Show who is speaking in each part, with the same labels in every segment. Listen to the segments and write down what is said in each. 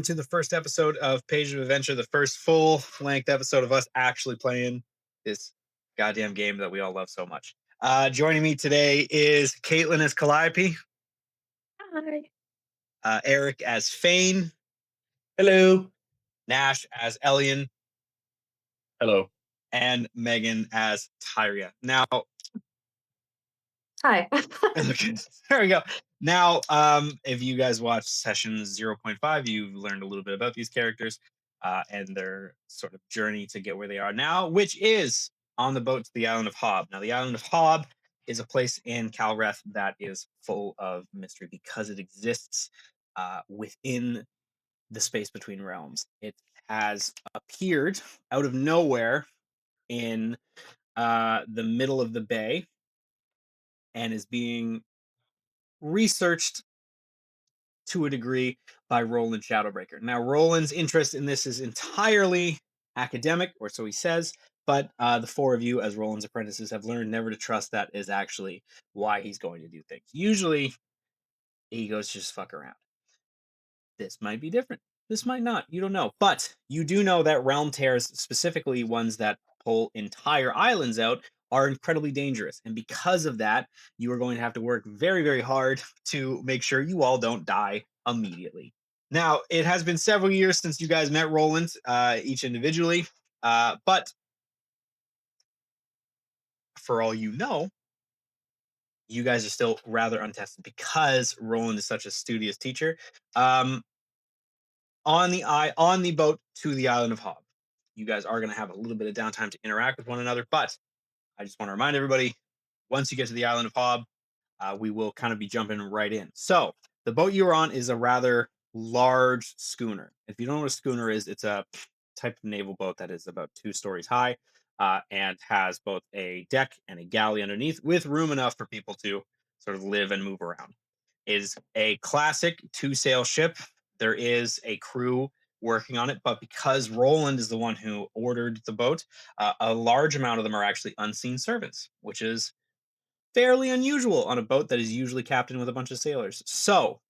Speaker 1: to the first episode of Page of Adventure, the first full length episode of us actually playing this goddamn game that we all love so much. Joining me today is Caitlin as Calliope,
Speaker 2: Hi.
Speaker 1: Eric as Fane,
Speaker 3: Hello.
Speaker 1: Nash as Elian,
Speaker 3: Hello.
Speaker 1: and Megan as Tyria. Now,
Speaker 2: Hi.
Speaker 1: okay, there we go. Now, if you guys watched session 0.5, you've learned a little bit about these characters and their sort of journey to get where they are now, which is on the boat to the Island of Hobb. Now, the Island of Hobb is a place in Calreth that is full of mystery because it exists within the space between realms. It has appeared out of nowhere in the middle of the bay and is being researched to a degree by Roland Shadowbreaker. Now, Roland's interest in this is entirely academic, or so he says, but the four of you, as Roland's apprentices, have learned never to trust that is actually why he's going to do things. Usually, he goes to just fuck around. This might be different. This might not. You don't know. But you do know that realm tears, specifically ones that pull entire islands out, are incredibly dangerous. And because of that, you are going to have to work very, very hard to make sure you all don't die immediately. Now, it has been several years since you guys met Roland, each individually. But for all you know, you guys are still rather untested because Roland is such a studious teacher. Um, on the boat to the island of Hobb. You guys are going to have a little bit of downtime to interact with one another, but I just want to remind everybody: once you get to the island of Hobb, we will kind of be jumping right in. So the boat you're on is a rather large schooner. If you don't know what a schooner is, it's a type of naval boat that is about 2 stories high and has both a deck and a galley underneath, with room enough for people to sort of live and move around. Is a classic 2 sail ship. There is a crew working on it, but because Roland is the one who ordered the boat, a large amount of them are actually unseen servants, which is fairly unusual on a boat that is usually captained with a bunch of sailors. So,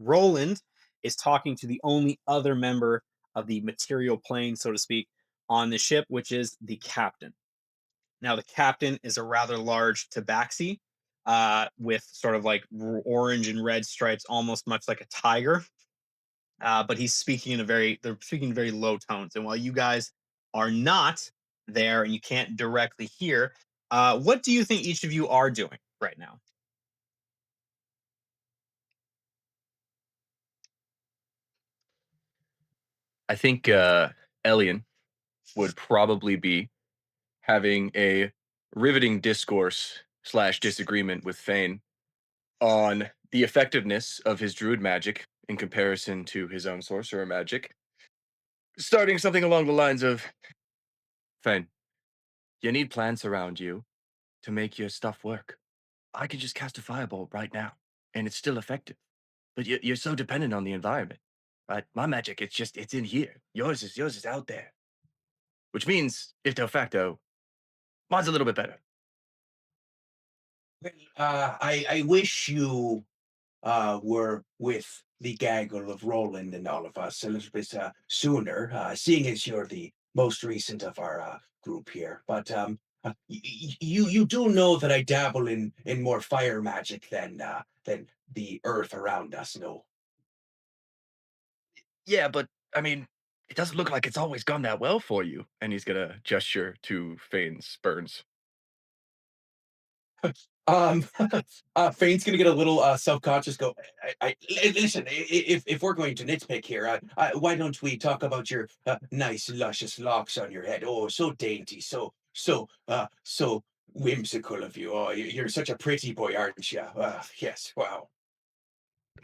Speaker 1: Roland is talking to the only other member of the material plane, so to speak, on the ship, which is the captain. Now, the captain is a rather large tabaxi with sort of like orange and red stripes, almost much like a tiger. But they're speaking in very low tones. And while you guys are not there and you can't directly hear, what do you think each of you are doing right now?
Speaker 3: I think Elian would probably be having a riveting discourse slash disagreement with Fane on the effectiveness of his druid magic in comparison to his own sorcerer magic. Starting something along the lines of Fane, you need plants around you to make your stuff work. I could just cast a firebolt right now, and it's still effective. But you're so dependent on the environment, right? My magic, it's in here. Yours is out there. Which means, if de facto, mine's a little bit better.
Speaker 4: I wish you were with the gaggle of Roland and all of us a little bit sooner, seeing as you're the most recent of our group here. But you do know that I dabble in more fire magic than the earth around us. No.
Speaker 3: Yeah, but I mean, it doesn't look like it's always gone that well for you. And he's gonna gesture to Fane's burns.
Speaker 4: Um, Fane's gonna get a little self-conscious. Go, listen. If we're going to nitpick here, why don't we talk about your nice, luscious locks on your head? Oh, so dainty, so whimsical of you. Oh, you're such a pretty boy, aren't you? Yes. Wow.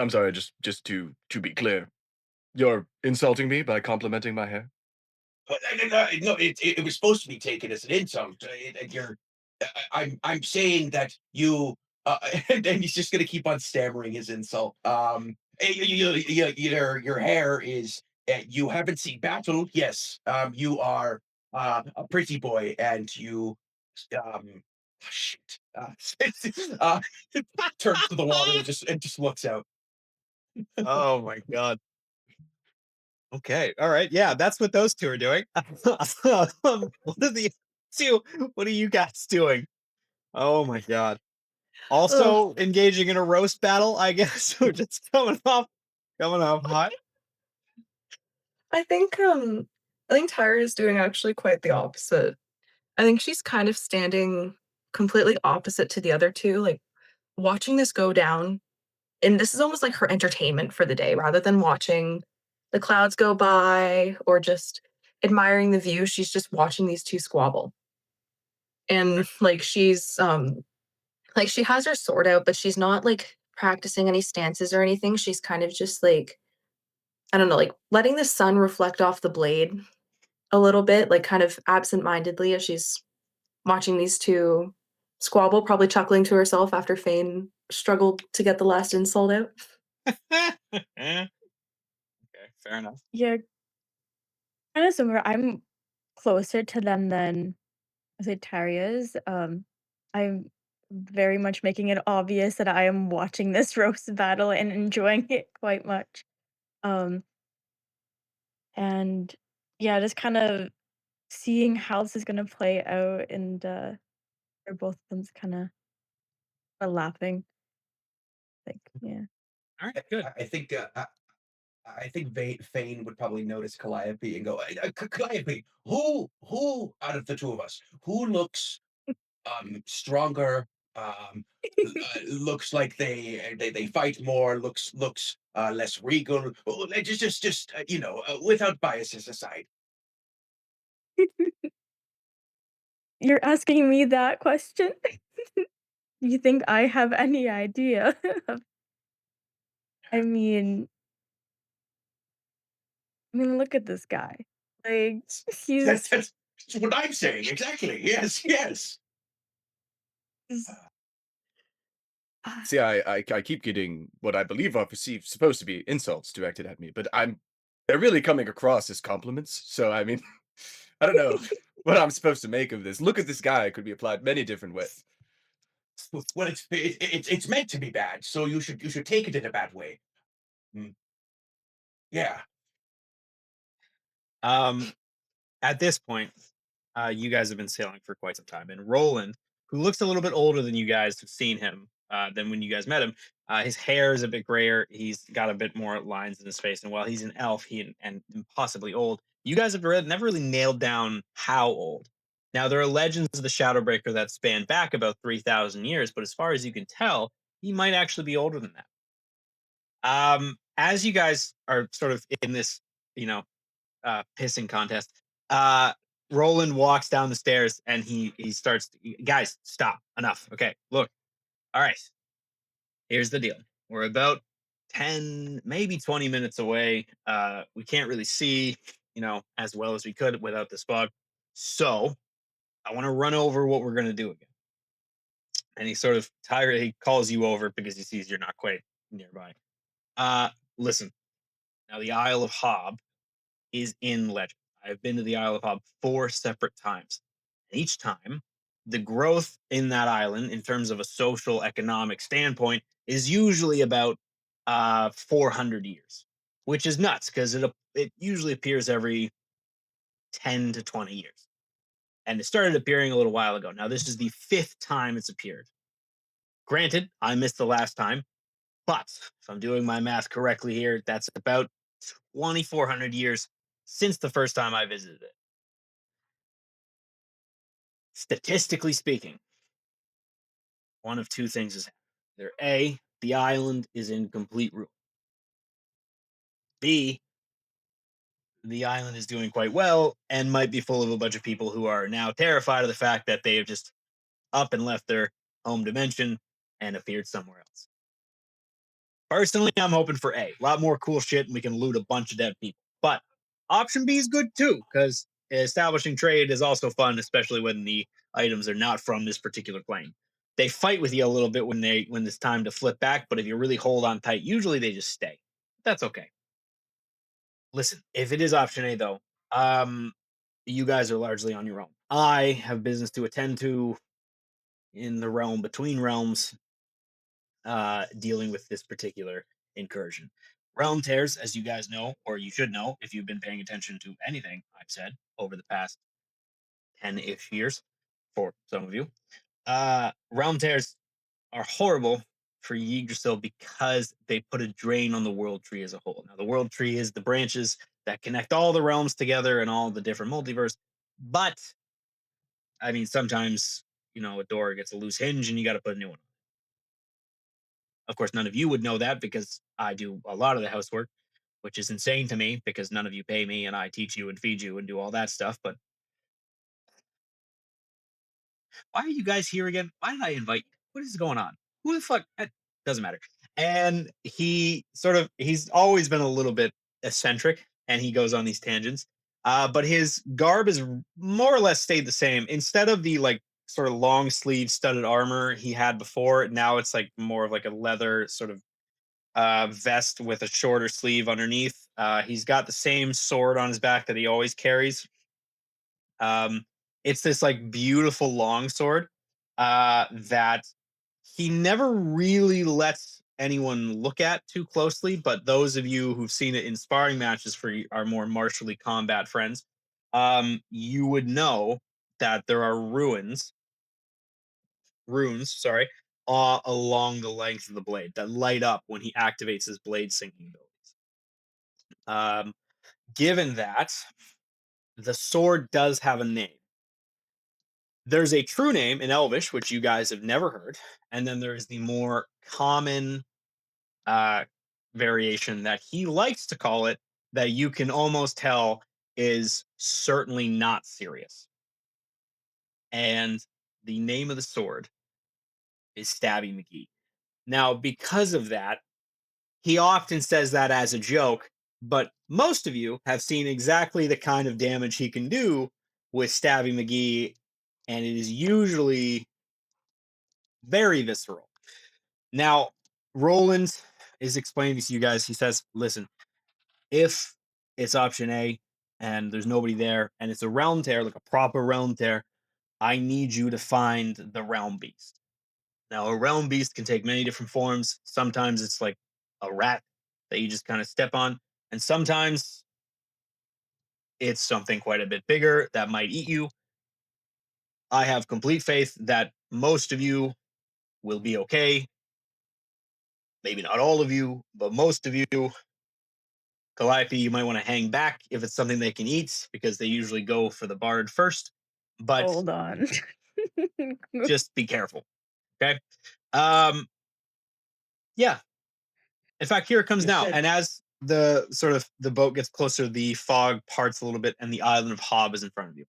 Speaker 3: I'm sorry, just to be clear, you're insulting me by complimenting my hair.
Speaker 4: No, it was supposed to be taken as an insult. You're, I'm saying that you, and then he's just gonna keep on stammering his insult. Your hair is. You haven't seen battle. Yes. You are a pretty boy, and you, shit. Uh, turns to the water and just looks out.
Speaker 1: Oh my god. Okay. All right. Yeah, that's what those two are doing. What are the two? What are you guys doing? Oh my god.
Speaker 2: Ugh.
Speaker 1: Also engaging in a roast battle, I guess. We're just coming off hot.
Speaker 2: I think, I think Tyra is doing actually quite the opposite. I think she's kind of standing completely opposite to the other 2, like, watching this go down, and this is almost like her entertainment for the day rather than watching the clouds go by or just admiring the view, she's just watching these 2 squabble. And, like, like, she has her sword out, but she's not, like, practicing any stances or anything, she's kind of just, like, I don't know, like, letting the sun reflect off the blade a little bit, like, kind of absent-mindedly as she's watching these 2 squabble, probably chuckling to herself after Fane struggled to get the last insult out.
Speaker 1: Okay, fair enough.
Speaker 5: Yeah, kinda similar. I'm closer to them than I say Taria is. I'm very much making it obvious that I am watching this roast battle and enjoying it quite much. Um, and yeah, just kind of seeing how this is gonna play out and for both of them's kinda laughing. Like, yeah.
Speaker 1: All right, good.
Speaker 4: I think Fane would probably notice Calliope and go, Calliope, who out of the two of us, who looks stronger, looks like they fight more, looks less regal, without biases aside.
Speaker 5: You're asking me that question? You think I have any idea? I mean look at this guy. Like,
Speaker 4: That's
Speaker 5: he's
Speaker 4: that's what I'm saying exactly. Yes, yes.
Speaker 5: he's ah,
Speaker 3: See, I keep getting what I believe are perceived supposed to be insults directed at me, but they're really coming across as compliments. So I mean, I don't know what I'm supposed to make of this. Look at this guy could be applied many different ways.
Speaker 4: Well, it's meant to be bad, so you should take it in a bad way. Mm, yeah.
Speaker 1: Um, at this point, you guys have been sailing for quite some time, and Roland, who looks a little bit older than you guys have seen him than when you guys met him, his hair is a bit grayer. He's got a bit more lines in his face, and while he's an elf, and possibly old, you guys have never really nailed down how old. Now there are legends of the Shadowbreaker that span back about 3,000 years, but as far as you can tell, he might actually be older than that. As you guys are sort of in this, you know, pissing contest. Uh, Roland walks down the stairs and he starts. Guys, stop! Enough. Okay, look. All right. Here's the deal. We're about 10, maybe 20 minutes away. We can't really see, as well as we could without the fog. So I want to run over what we're gonna do again. And he sort of tired. He calls you over because he sees you're not quite nearby. Listen. Now the Isle of Hobb is in legend. I've been to the Isle of Hobb 4 separate times. Each time, the growth in that island, in terms of a social economic standpoint, is usually about 400 years, which is nuts because it usually appears every 10 to 20 years. And it started appearing a little while ago. Now, this is the fifth time it's appeared. Granted, I missed the last time, but if I'm doing my math correctly here, that's about 2,400 years since the first time I visited it. Statistically speaking, one of two things is happening. Either A, the island is in complete ruin. B, the island is doing quite well and might be full of a bunch of people who are now terrified of the fact that they have just up and left their home dimension and appeared somewhere else. Personally, I'm hoping for A. A lot more cool shit and we can loot a bunch of dead people. But option B is good too, because establishing trade is also fun, especially when the items are not from this particular plane. They fight with you a little bit when it's time to flip back, but if you really hold on tight, usually they just stay. That's okay. Listen, if it is option A though, um, you guys are largely on your own. I have business to attend to in the realm between realms, dealing with this particular incursion. Realm tears, as you guys know, or you should know if you've been paying attention to anything I've said over the past 10-ish years, for some of you. Realm tears are horrible for Yggdrasil because they put a drain on the world tree as a whole. Now, the world tree is the branches that connect all the realms together and all the different multiverse. But I mean, sometimes a door gets a loose hinge and you got to put a new one. Of course, none of you would know that because I do a lot of the housework, which is insane to me because none of you pay me and I teach you and feed you and do all that stuff. But why are you guys here again? Why did I invite you? What is going on? Who the fuck? It doesn't matter. And he's always been a little bit eccentric and he goes on these tangents. But his garb is more or less stayed the same. Instead of the like sort of long sleeve studded armor he had before, now it's like more of like a leather sort of vest with a shorter sleeve underneath. He's got the same sword on his back that he always carries. Um, it's this like beautiful long sword that he never really lets anyone look at too closely. But those of you who've seen it in sparring matches for our more martially combat friends, you would know that there are runes, sorry, along the length of the blade that light up when he activates his blade sinking abilities. Given that the sword does have a name. There's a true name in Elvish, which you guys have never heard, and then there's the more common uh, variation that he likes to call it, that you can almost tell is certainly not serious. And the name of the sword is Stabby McGee. Now, because of that, he often says that as a joke, but most of you have seen exactly the kind of damage he can do with Stabby McGee, and it is usually very visceral. Now, Roland is explaining to you guys. He says, listen, if it's option A and there's nobody there and it's a realm tear, like a proper realm tear, I need you to find the realm beast. Now, a realm beast can take many different forms. Sometimes it's like a rat that you just kind of step on, and sometimes it's something quite a bit bigger that might eat you. I have complete faith that most of you will be okay. Maybe not all of you, but most of you. Calliope, you might want to hang back if it's something they can eat because they usually go for the bard first. But
Speaker 5: Hold on.
Speaker 1: just be careful. Okay. Um, yeah. In fact, here it comes
Speaker 4: You
Speaker 1: now.
Speaker 4: said
Speaker 1: And as the sort of the boat gets closer, the fog parts a little bit, and the island of Hobb is in front of you.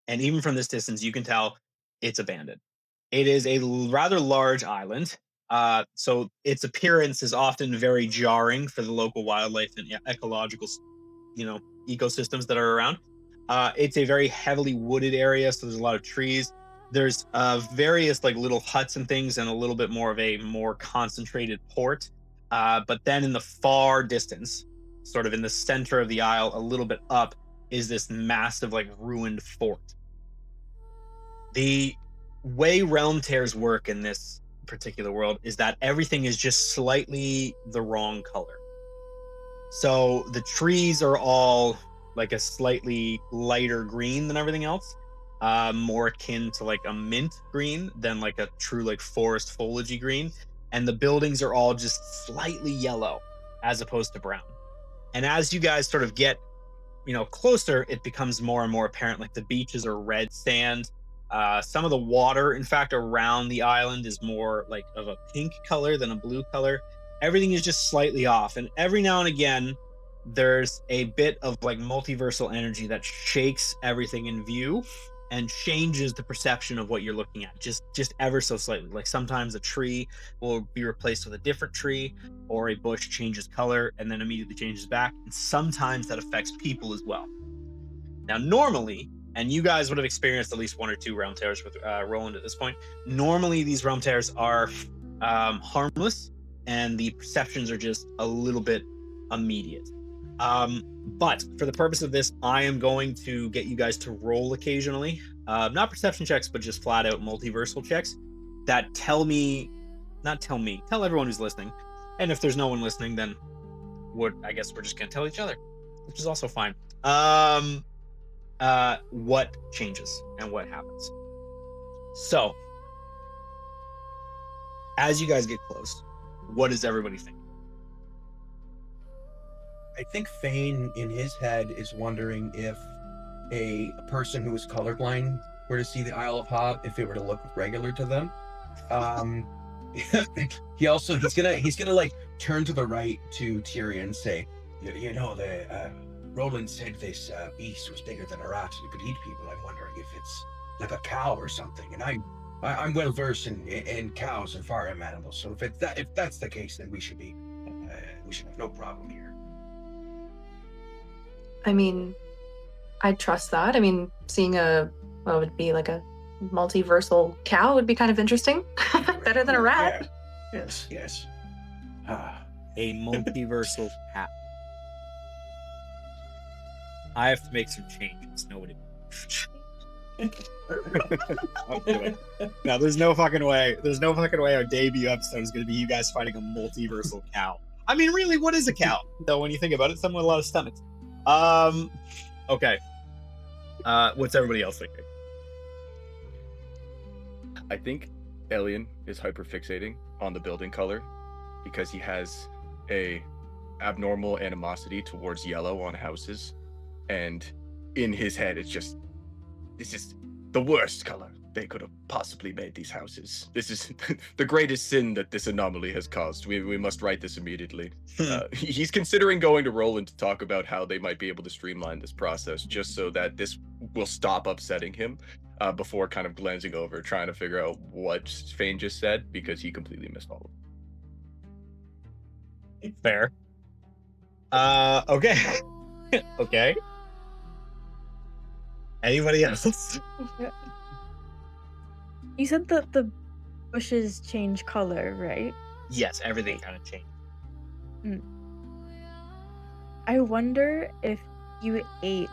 Speaker 1: And even from this distance, you can tell it's abandoned. It is a rather large island. So its appearance is often very jarring for the local wildlife and ecological, ecosystems that are around. It's a very heavily wooded area, so there's a lot of trees. There's various like little huts and things, and a little bit more of a more concentrated port. But then in the far distance, sort of in the center of the isle, a little bit up, is this massive like ruined fort. The way realm tears work in this particular world is that everything is just slightly the wrong color. So the trees are all like a slightly lighter green than everything else, more akin to like a mint green than like a true like forest foliagey green. And the buildings are all just slightly yellow as opposed to brown. And as you guys sort of get closer, it becomes more and more apparent. Like the beaches are red sand. Some of the water, in fact, around the island is more like of a pink color than a blue color. Everything is just slightly off. And every now and again, there's a bit of like multiversal energy that shakes everything in view and changes the perception of what you're looking at just ever so slightly. Like sometimes a tree will be replaced with a different tree, or a bush changes color and then immediately changes back. And sometimes that affects people as well. Now, normally, and you guys would have experienced at least one or two realm tears with Roland at this point, normally these realm tears are harmless and the perceptions are just a little bit immediate. But for the purpose of this, I am going to get you guys to roll occasionally. Not perception checks, but just flat out multiversal checks that tell everyone who's listening. And if there's no one listening, then I guess we're just gonna tell each other, which is also fine. What changes and what happens? So, as you guys get close, what does everybody think?
Speaker 4: I think Fane in his head is wondering if a person who is colorblind were to see the Isle of Hobb, if it were to look regular to them. Um, he's gonna like turn to the right to Tyrion and say, you know, the Roland said this beast was bigger than a rat and could eat people. I'm wondering if it's like a cow or something. And I'm well versed in cows and farm animals. So if that's the case, then we should have no problem here.
Speaker 2: I mean, I trust that. I mean, seeing what would be like a multiversal cow would be kind of interesting. Better than a rat.
Speaker 4: Yeah. Yes. Ah.
Speaker 1: A multiversal cat. I have to make some changes. Nobody. I'm doing. No, there's no fucking way. There's no fucking way our debut episode is going to be you guys fighting a multiversal cow. I mean, really, what is a cow? Though, when you think about it, something with a lot of stomachs. Okay. What's everybody else thinking?
Speaker 3: I think Elian is hyperfixating on the building color because he has a abnormal animosity towards yellow on houses, and in his head it's just, this is the worst color they could have possibly made these houses. This is the greatest sin that this anomaly has caused. We must right this immediately. He's considering going to Roland to talk about how they might be able to streamline this process just so that this will stop upsetting him, before kind of glancing over, trying to figure out what Fane just said, because he completely missed all of it.
Speaker 1: Fair. Okay. Okay. Anybody else?
Speaker 5: You said that the bushes change color, right?
Speaker 1: Yes, everything kind of changed.
Speaker 5: I wonder if you ate,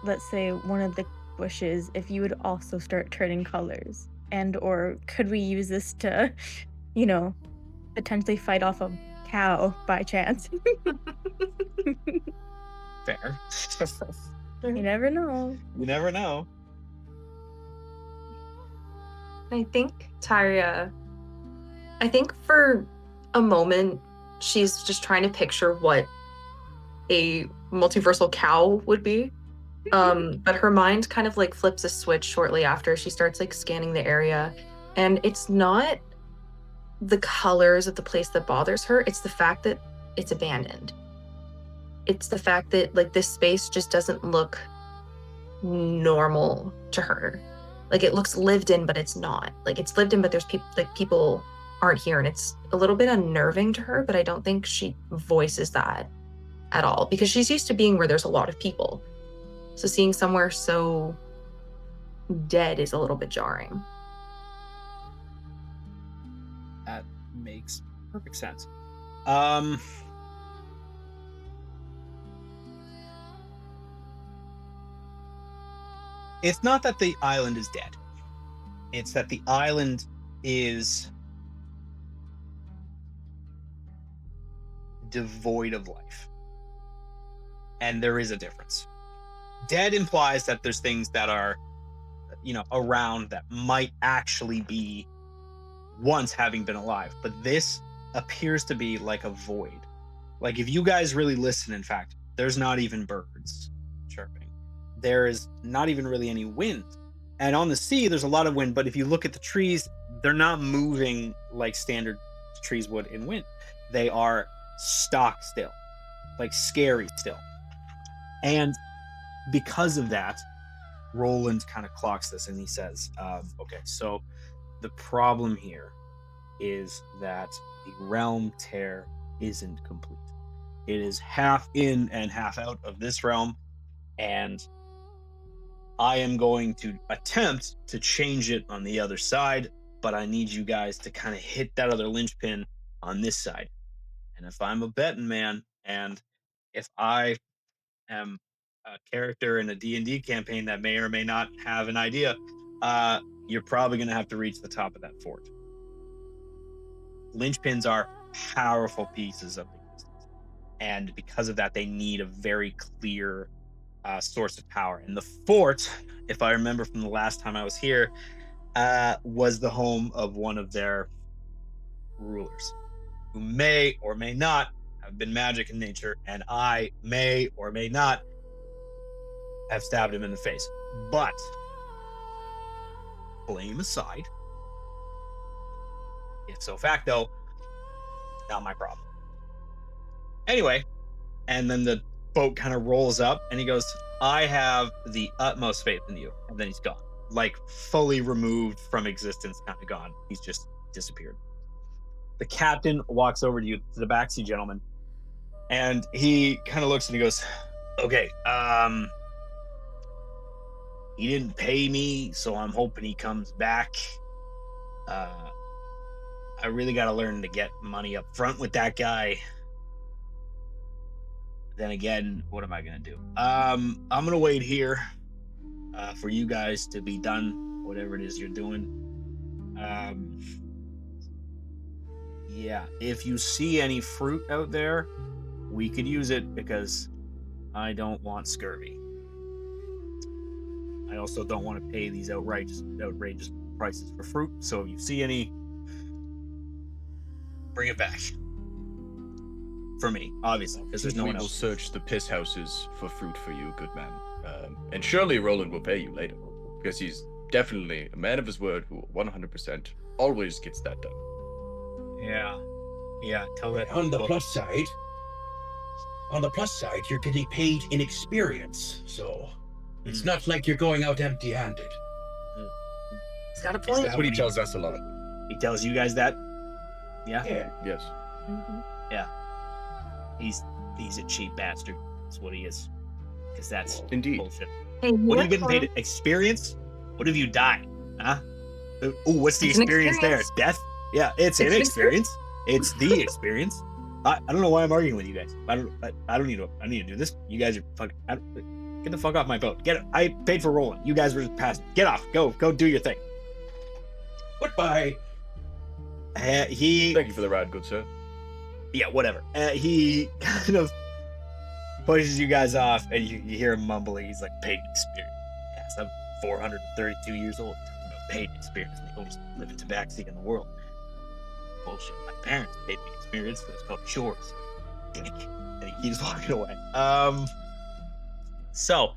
Speaker 5: let's say, one of the bushes, if you would also start turning colors. And or could we use this to, potentially fight off a cow by chance?
Speaker 1: Fair.
Speaker 5: You never know.
Speaker 1: You never know.
Speaker 2: I think Tyria, for a moment, she's just trying to picture what a multiversal cow would be. But her mind kind of like flips a switch shortly after. She starts like scanning the area, and it's not the colors of the place that bothers her. It's the fact that it's abandoned. It's the fact that like this space just doesn't look normal to her. Like it looks lived in, but it's not. Like it's lived in, but there's people aren't here, and it's a little bit unnerving to her. But I don't think she voices that at all because she's used to being where there's a lot of people. So seeing somewhere so dead is a little bit jarring.
Speaker 1: That makes perfect sense. It's not that the island is dead. It's that the island is devoid of life. And there is a difference. Dead implies that there's things that are, around that might actually be once having been alive. But this appears to be like a void. Like if you guys really listen, in fact, there's not even birds chirping. There is not even really any wind. And on the sea, there's a lot of wind. But if you look at the trees, they're not moving like standard trees would in wind. They are stock still, like scary still. And because of that, Roland kind of clocks this and he says, okay, so the problem here is that the realm tear isn't complete. It is half in and half out of this realm, and I am going to attempt to change it on the other side, but I need you guys to kind of hit that other linchpin on this side. And if I'm a betting man, and if I am a character in a D&D campaign that may or may not have an idea, you're probably going to have to reach the top of that fort. Linchpins are powerful pieces of the existence. and because of that, they need a very clear source of power. And the fort, if I remember from the last time I was here, was the home of one of their rulers, who may or may not have been magic in nature, and I may or may not have stabbed him in the face. But blame aside, if so facto, not my problem. Anyway, and then the boat kind of rolls up and he goes, I have the utmost faith in you. And then he's gone. Like fully removed from existence, kind of gone. He's just disappeared. The captain walks over to you, to the backseat gentleman, and he kind of looks and he goes, okay, he didn't pay me, so I'm hoping he comes back. I really got to learn to get money up front with that guy. Then again, what am I going to do? I'm going to wait here for you guys to be done, whatever it is you're doing. Yeah, if you see any fruit out there, we could use it because I don't want scurvy. I also don't want to pay these outrageous prices for fruit. So if you see any, bring it back. For me, obviously, because there's no one
Speaker 3: We will
Speaker 1: else.
Speaker 3: search the piss houses for fruit for you, good man. And surely Roland will pay you later, because he's definitely a man of his word who 100% always gets that done.
Speaker 1: Yeah. Tell that.
Speaker 4: On the plus side, you're getting paid in experience, so it's not like you're going out empty-handed.
Speaker 2: He's got a point.
Speaker 3: That's what he tells us a lot.
Speaker 1: He tells you guys that. Yeah.
Speaker 4: Yeah.
Speaker 3: Yes.
Speaker 1: Yeah. He's a cheap bastard. That's what he is. Because that's
Speaker 3: Indeed.
Speaker 1: bullshit.
Speaker 2: Hey,
Speaker 1: What are you getting paid? Experience? What have you died? Huh? Oh, what's the
Speaker 2: It's an
Speaker 1: experience there?
Speaker 2: experience.
Speaker 1: Death? Yeah, it's an
Speaker 2: an
Speaker 1: experience. It's the experience. I don't know why I'm arguing with you guys. I don't need to. I need to do this. You guys are fucking. Get the fuck off my boat. Get it. I paid for Roland. You guys were just passing. Get off. Go do your thing.
Speaker 4: Goodbye.
Speaker 3: Thank you for the ride, good sir.
Speaker 1: Yeah, whatever. He kind of pushes you guys off, and you hear him mumbling. He's like, paid experience. Yes, I'm 432 years old. Talking about paid experience. And the oldest living tabaxi in the world. Bullshit. My parents paid me experience. It's called chores. Dick. And he keeps walking away. So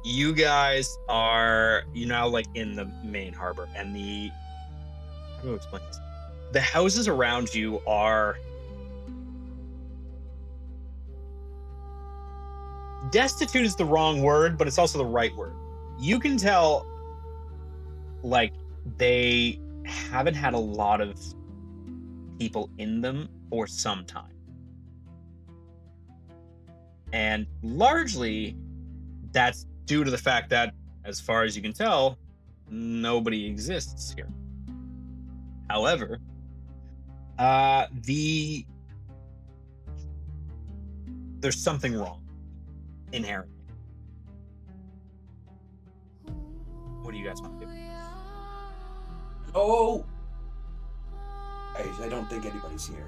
Speaker 1: you guys are now like in the main harbor, and how do I explain this? The houses around you are destitute is the wrong word, but it's also the right word. You can tell like they haven't had a lot of people in them for some time. And largely that's due to the fact that, as far as you can tell, nobody exists here. However, there's something wrong inherently. What do you guys want to do?
Speaker 4: Oh! I don't think anybody's here.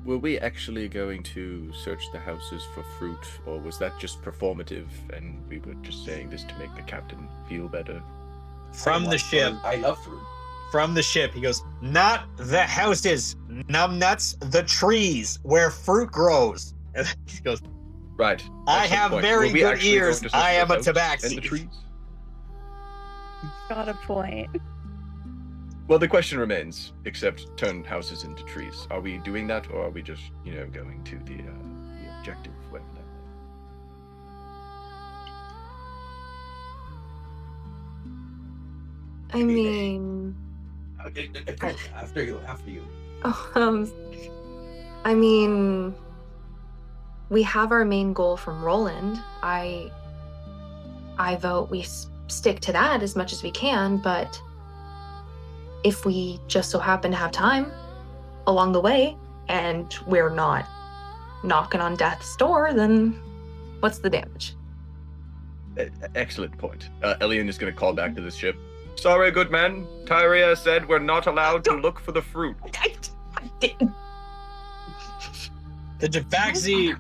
Speaker 3: Were we actually going to search the houses for fruit, or was that just performative and we were just saying this to make the captain feel better?
Speaker 1: From the ship,
Speaker 4: I love fruit.
Speaker 1: from the ship, he goes, not the houses, numbnuts, the trees where fruit grows. And he goes,
Speaker 3: Right.
Speaker 1: I
Speaker 3: Excellent
Speaker 1: have
Speaker 3: point.
Speaker 1: very
Speaker 3: Were we
Speaker 1: good
Speaker 3: actually
Speaker 1: ears.
Speaker 3: going to search
Speaker 1: I
Speaker 3: the
Speaker 1: am a
Speaker 3: house
Speaker 1: tabaxi.
Speaker 3: and the trees?
Speaker 5: Got a point.
Speaker 3: Well, the question remains, except turn houses into trees. Are we doing that, or are we just, going to the objective? Whatever that
Speaker 2: I mean,
Speaker 4: After you.
Speaker 2: I mean, we have our main goal from Roland. I vote we stick to that as much as we can, but if we just so happen to have time along the way and we're not knocking on death's door, then what's the damage?
Speaker 3: Excellent point. Elian is going to call back to the ship. Sorry, good man. Tyria said we're not allowed to look for the fruit.
Speaker 2: I didn't.
Speaker 1: The Jafaxi,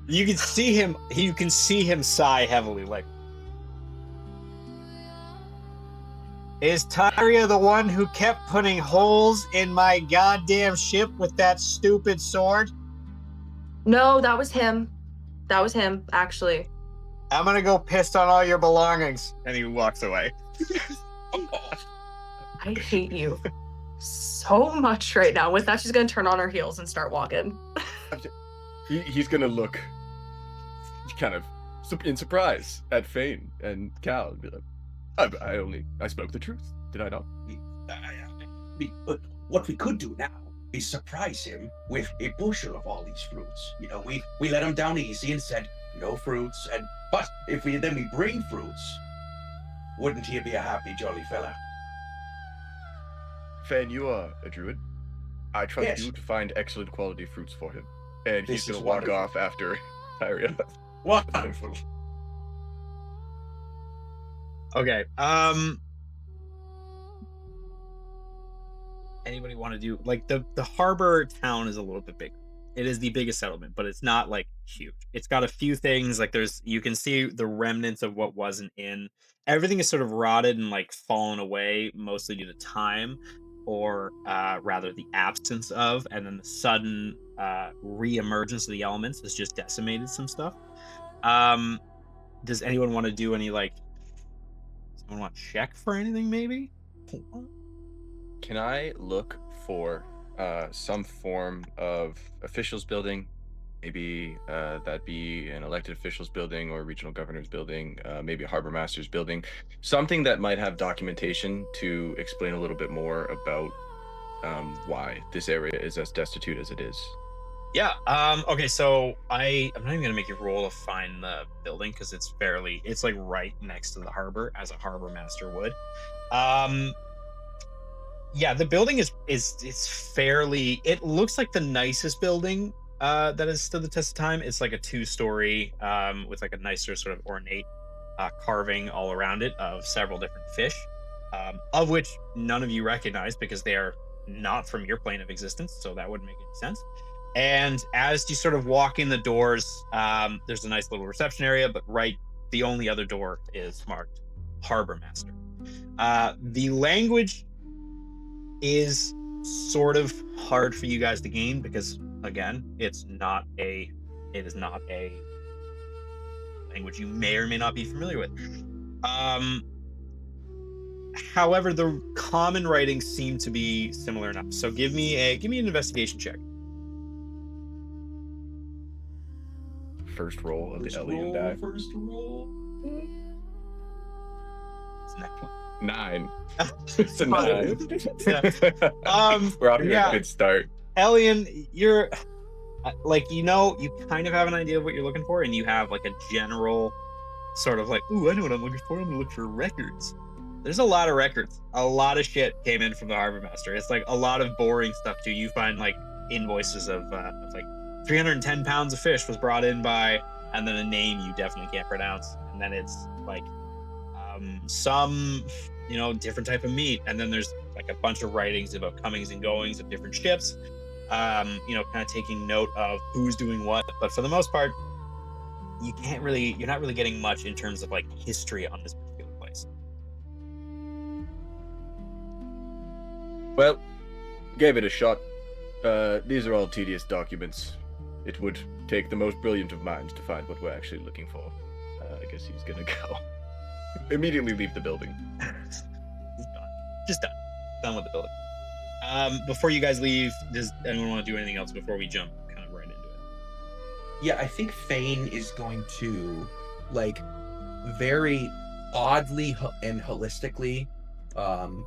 Speaker 1: you can see him. You can see him sigh heavily, like. Is Tyria the one who kept putting holes in my goddamn ship with that stupid sword?
Speaker 2: No, that was him. That was him, actually.
Speaker 1: I'm gonna go piss on all your belongings. And he walks away.
Speaker 2: I hate you so much right now. With that, she's gonna turn on her heels and start walking.
Speaker 3: He's gonna look kind of in surprise at Fane and Cal and be like, I spoke the truth, did I not?
Speaker 4: What we could do now is surprise him with a bushel of all these fruits. You know, we let him down easy and said no fruits, but if we bring fruits, wouldn't he be a happy jolly fella?
Speaker 3: Fane, you are a druid. I trust
Speaker 4: Yes.
Speaker 3: you to find excellent quality fruits for him. And
Speaker 4: This
Speaker 3: he's gonna
Speaker 4: is
Speaker 3: walk
Speaker 4: wonderful.
Speaker 3: off after Tyria.
Speaker 4: Wonderful.
Speaker 1: Okay. Anybody want to do like the harbor town is a little bit bigger. It is the biggest settlement, but it's not like huge. It's got a few things like you can see the remnants of what was an inn. Everything is sort of rotted and like fallen away, mostly due to time, or rather the absence of, and then the sudden re-emergence of the elements has just decimated some stuff. Does anyone want to do any like? Someone want to check for anything, maybe?
Speaker 3: Can I look for some form of officials building? Maybe that be an elected officials building or a regional governor's building, maybe a harbor master's building. Something that might have documentation to explain a little bit more about why this area is as destitute as it is.
Speaker 1: Yeah. Okay. So I'm not even gonna make you roll to find the building because it's like right next to the harbor as a harbor master would. Yeah, the building it's fairly. It looks like the nicest building that has stood the test of time. It's like a 2-story with like a nicer sort of ornate carving all around it of several different fish, of which none of you recognize because they are not from your plane of existence. So that wouldn't make any sense. And as you sort of walk in the doors, there's a nice little reception area, but the only other door is marked Harbor Master. The language is sort of hard for you guys to gain because, again, it is not a language you may or may not be familiar with. However, the common writings seem to be similar enough. So give me an investigation check.
Speaker 3: First roll of the Elian die.
Speaker 4: First roll.
Speaker 1: It's the next one.
Speaker 3: 9. It's a 9. We're off to
Speaker 1: Yeah.
Speaker 3: a good start.
Speaker 1: Elian, you're like, you kind of have an idea of what you're looking for, and you have like a general sort of like, ooh, I know what I'm looking for. I'm gonna look for records. There's a lot of records. A lot of shit came in from the harbor master. It's like a lot of boring stuff too. You find like invoices of like 310 pounds of fish was brought in by, and then a name you definitely can't pronounce, and then it's like some different type of meat, and then there's like a bunch of writings about comings and goings of different ships, kind of taking note of who's doing what. But for the most part, you're not really getting much in terms of like history on this particular place.
Speaker 3: Well, gave it a shot. These are all tedious documents. It would take the most brilliant of minds to find what we're actually looking for. I guess he's gonna go. Immediately leave the building.
Speaker 1: He's done. Just done. Done with the building. Before you guys leave, does anyone want to do anything else before we jump kind of right into it?
Speaker 4: Yeah, I think Fane is going to, like, very oddly and holistically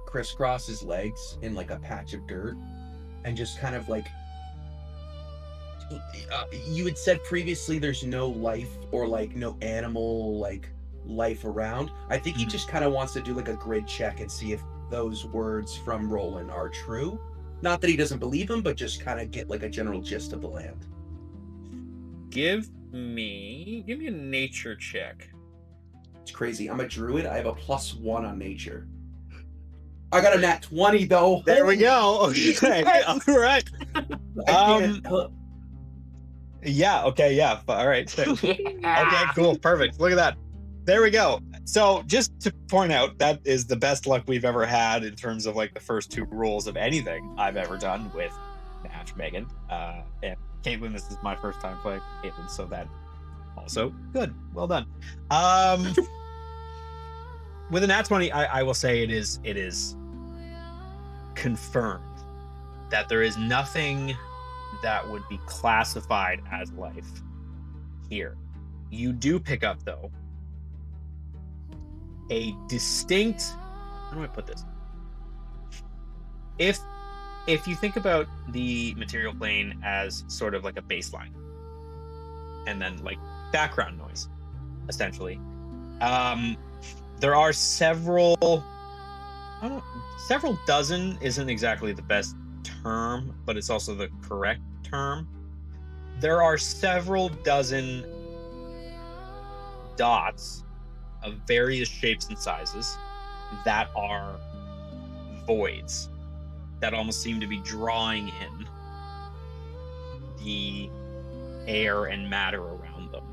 Speaker 4: crisscross his legs in like a patch of dirt and just kind of like you had said previously there's no life or like no animal like life around. I think he just kind of wants to do like a grid check and see if those words from Roland are true. Not that he doesn't believe them, but just kind of get like a general gist of the land.
Speaker 1: Give me a nature check.
Speaker 4: It's crazy. I'm a druid. I have a +1 on nature. I got a nat 20 though.
Speaker 1: There we go. Okay. All right. Yeah. Okay. Yeah. All right. Okay.
Speaker 2: Yeah.
Speaker 1: Cool. Perfect. Look at that. There we go. So just to point out, that is the best luck we've ever had in terms of like the first two rules of anything I've ever done with Match Megan. And Caitlin, this is my first time playing Caitlin, so that also good. Well done. Um, with an at 20, I will say it is confirmed that there is nothing that would be classified as life here. You do pick up though a distinct, how do I put this? If if you think about the material plane as sort of like a baseline and then like background noise, essentially. Um there are I don't several dozen isn't exactly the best term, but it's also the correct term. There are several dozen dots of various shapes and sizes that are voids that almost seem to be drawing in the air and matter around them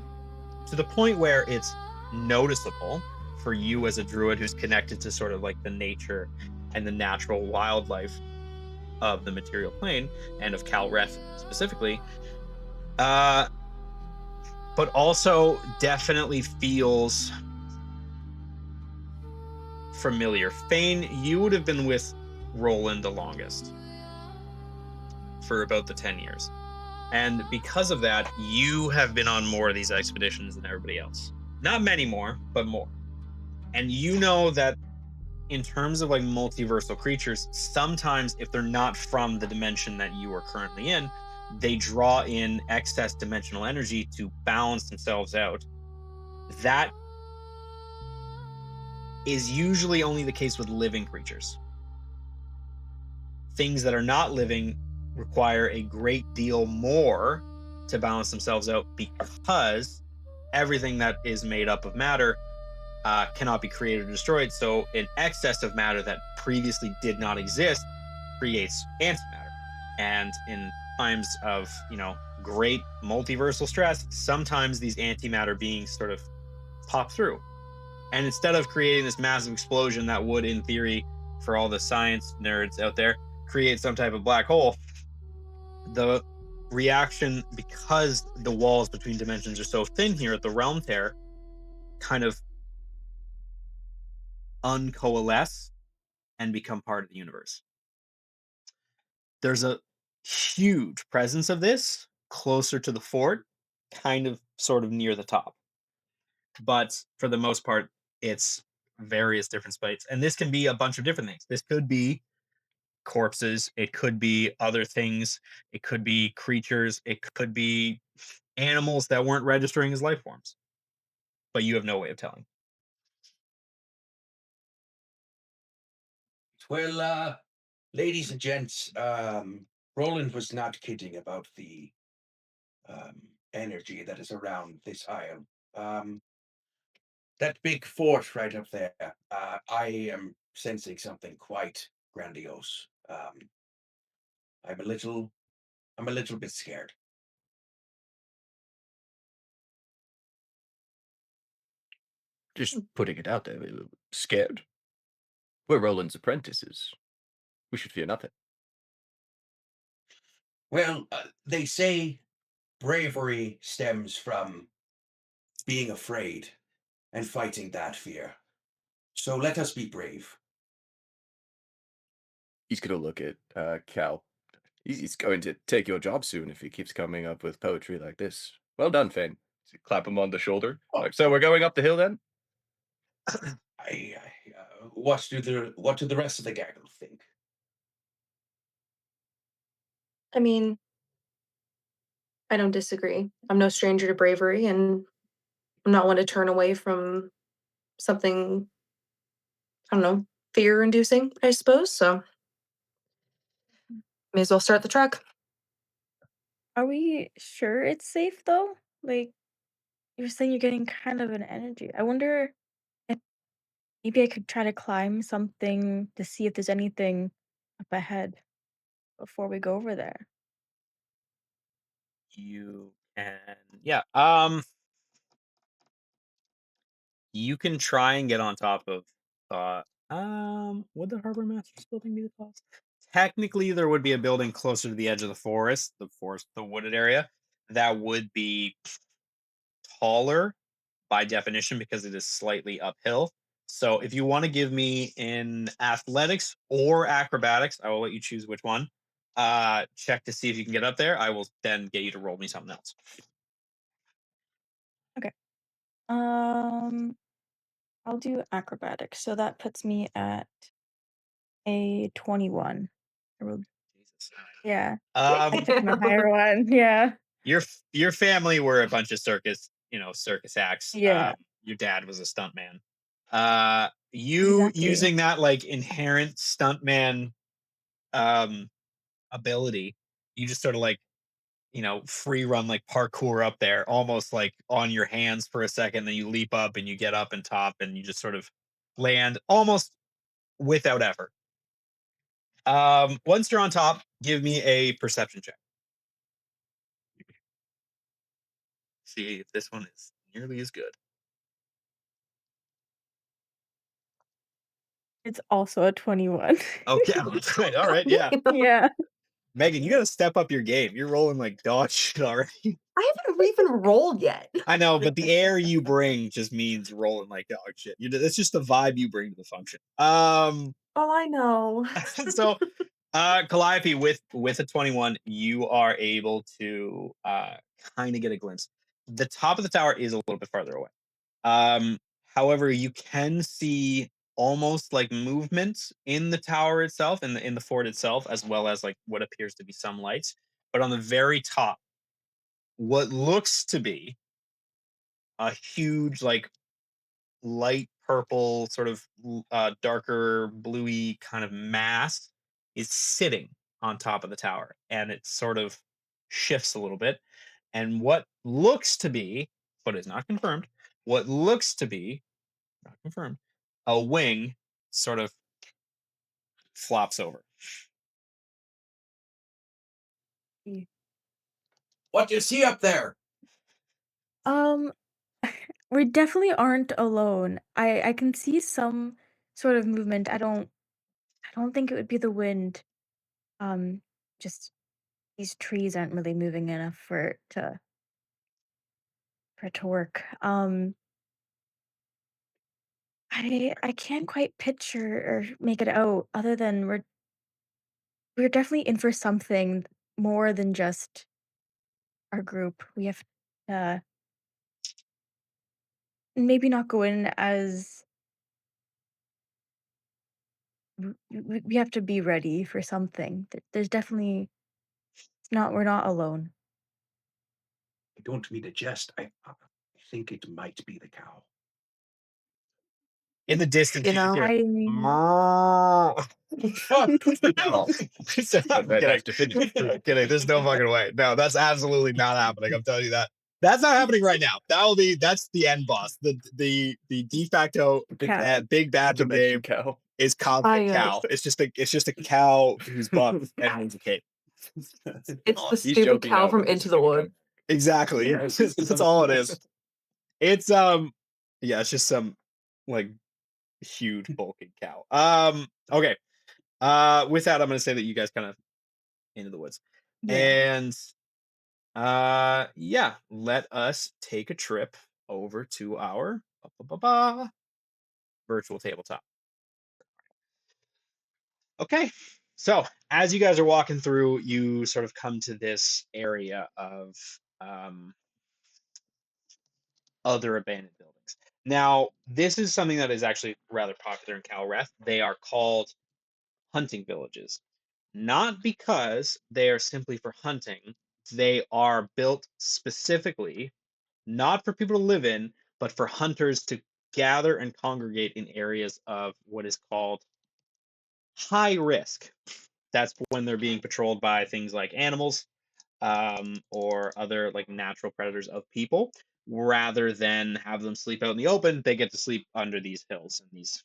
Speaker 1: to the point where it's noticeable for you as a druid who's connected to sort of like the nature and the natural wildlife of the material plane and of Calreth specifically. Uh, but also definitely feels familiar. Fane, you would have been with Roland the longest for about the 10 years. And because of that, you have been on more of these expeditions than everybody else. Not many more, but more. And you know that in terms of like multiversal creatures, sometimes if they're not from the dimension that you are currently in, they draw in excess dimensional energy to balance themselves out. That is usually only the case with living creatures. Things that are not living require a great deal more to balance themselves out because everything that is made up of matter cannot be created or destroyed. So, an excess of matter that previously did not exist creates antimatter. And in times of, great multiversal stress, sometimes these antimatter beings sort of pop through. And instead of creating this massive explosion that would, in theory, for all the science nerds out there, create some type of black hole, the reaction, because the walls between dimensions are so thin here at the realm tear, kind of uncoalesce and become part of the universe. There's a huge presence of this closer to the fort, kind of sort of near the top. But for the most part, it's various different sites. And this can be a bunch of different things. This could be corpses, it could be other things, it could be creatures, it could be animals that weren't registering as life forms, but you have no way of telling.
Speaker 4: Well, ladies and gents, Roland was not kidding about the energy that is around this isle. Um, that big fort right up there, I am sensing something quite grandiose. I'm a little, I'm a little bit scared.
Speaker 3: Just putting it out there. Scared? We're Roland's apprentices. We should fear nothing.
Speaker 4: Well, they say bravery stems from being afraid and fighting that fear. So let us be brave.
Speaker 3: He's gonna look at Cal. He's going to take your job soon if he keeps coming up with poetry like this. Well done, Fane. Clap him on the shoulder.
Speaker 4: Oh,
Speaker 3: Like, so we're going up the hill then?
Speaker 4: what do the rest of the gaggle think?
Speaker 2: I mean, I don't disagree. I'm no stranger to bravery, and I'm not one to turn away from something, I don't know, fear-inducing, I suppose, so may as well start the trek.
Speaker 5: Are we sure it's safe though? Like, you're saying you're getting kind of an energy. I wonder if maybe I could try to climb something to see if there's anything up ahead before we go over there.
Speaker 1: You And yeah, you can try and get on top of. Would the harbor master's building be the tallest? Technically, there would be a building closer to the edge of the wooded area, that would be taller by definition because it is slightly uphill. So if you want to give me in athletics or acrobatics, I will let you choose which one. Check to see if you can get up there. I will then get you to roll me something else.
Speaker 5: Okay. Um, I'll do acrobatics. So that puts me at a 21. I rolled,
Speaker 1: Jesus.
Speaker 5: yeah, I
Speaker 1: Um,
Speaker 5: picked my higher one. Yeah.
Speaker 1: your family were a bunch of circus acts.
Speaker 5: Yeah,
Speaker 1: Your dad was a stuntman. You
Speaker 5: exactly.
Speaker 1: using that like inherent stuntman um ability, you just sort of like free run like parkour up there, almost like on your hands for a second, then you leap up and you get up and top and you just sort of land almost without effort. Once you're on top, give me a perception check. See if this one is nearly as good.
Speaker 5: It's also a 21.
Speaker 1: Okay, all right, yeah.
Speaker 5: Yeah.
Speaker 1: Megan, you gotta step up your game. You're rolling like dog shit already.
Speaker 2: I haven't even rolled yet.
Speaker 1: I know, but the air you bring just means rolling like dog shit. That's just the vibe you bring to the function.
Speaker 2: Oh, I know.
Speaker 1: So Calliope, with a 21, you are able to kind of get a glimpse. The top of the tower is a little bit farther away. Um, However, you can see almost like movement in the tower itself, in the fort itself, as well as like what appears to be some lights. But on the very top, what looks to be a huge like light purple, sort of darker bluey kind of mass is sitting on top of the tower, and it sort of shifts a little bit. And what looks to be, but is not confirmed, what looks to be not confirmed, a wing sort of flops over.
Speaker 4: What do you see up there?
Speaker 5: Um, we definitely aren't alone. I can see some sort of movement. I don't think it would be the wind. Um, just these trees aren't really moving enough for it to work. I can't quite picture or make it out other than we're definitely in for something more than just our group. We have to maybe not go in as we have to be ready for something. There's definitely it's not we're not alone.
Speaker 4: I don't mean to jest. I think it might be the cow.
Speaker 1: In the distance,
Speaker 2: You
Speaker 1: you just
Speaker 2: know?
Speaker 1: hear
Speaker 5: I mean,
Speaker 1: "Meow." No, I'm kidding.
Speaker 3: That's definitive proof.
Speaker 1: Kidding. There's no fucking way. No, that's absolutely not happening. I'm telling you that. That's not happening right now. That's the end boss. The de facto
Speaker 5: cat.
Speaker 1: big bad of the
Speaker 3: Dimension
Speaker 1: game
Speaker 3: cow.
Speaker 1: is
Speaker 2: I
Speaker 1: Cosmic Cow. It's just a cow who's buff and owns a cape.
Speaker 2: It's the
Speaker 3: He's
Speaker 2: stupid
Speaker 3: joking
Speaker 2: cow
Speaker 3: now,
Speaker 2: from
Speaker 3: but this
Speaker 2: Into
Speaker 3: is
Speaker 2: the
Speaker 3: gonna
Speaker 2: Wood.
Speaker 3: come.
Speaker 1: Exactly. Yeah. That's all it is. It's yeah, it's just some like huge bulking cow. Okay. With that, I'm gonna say that you guys kind of into the woods.
Speaker 5: Yeah.
Speaker 1: And yeah, let us take a trip over to our virtual tabletop. Okay. So as you guys are walking through, you sort of come to this area of um, other abandoned buildings. Now, this is something that is actually rather popular in Calreth. They are called hunting villages, not because they are simply for hunting. They are built specifically not for people to live in, but for hunters to gather and congregate in areas of what is called high risk. That's when they're being patrolled by things like animals, or other like natural predators of people. Rather than have them sleep out in the open, they get to sleep under these hills and these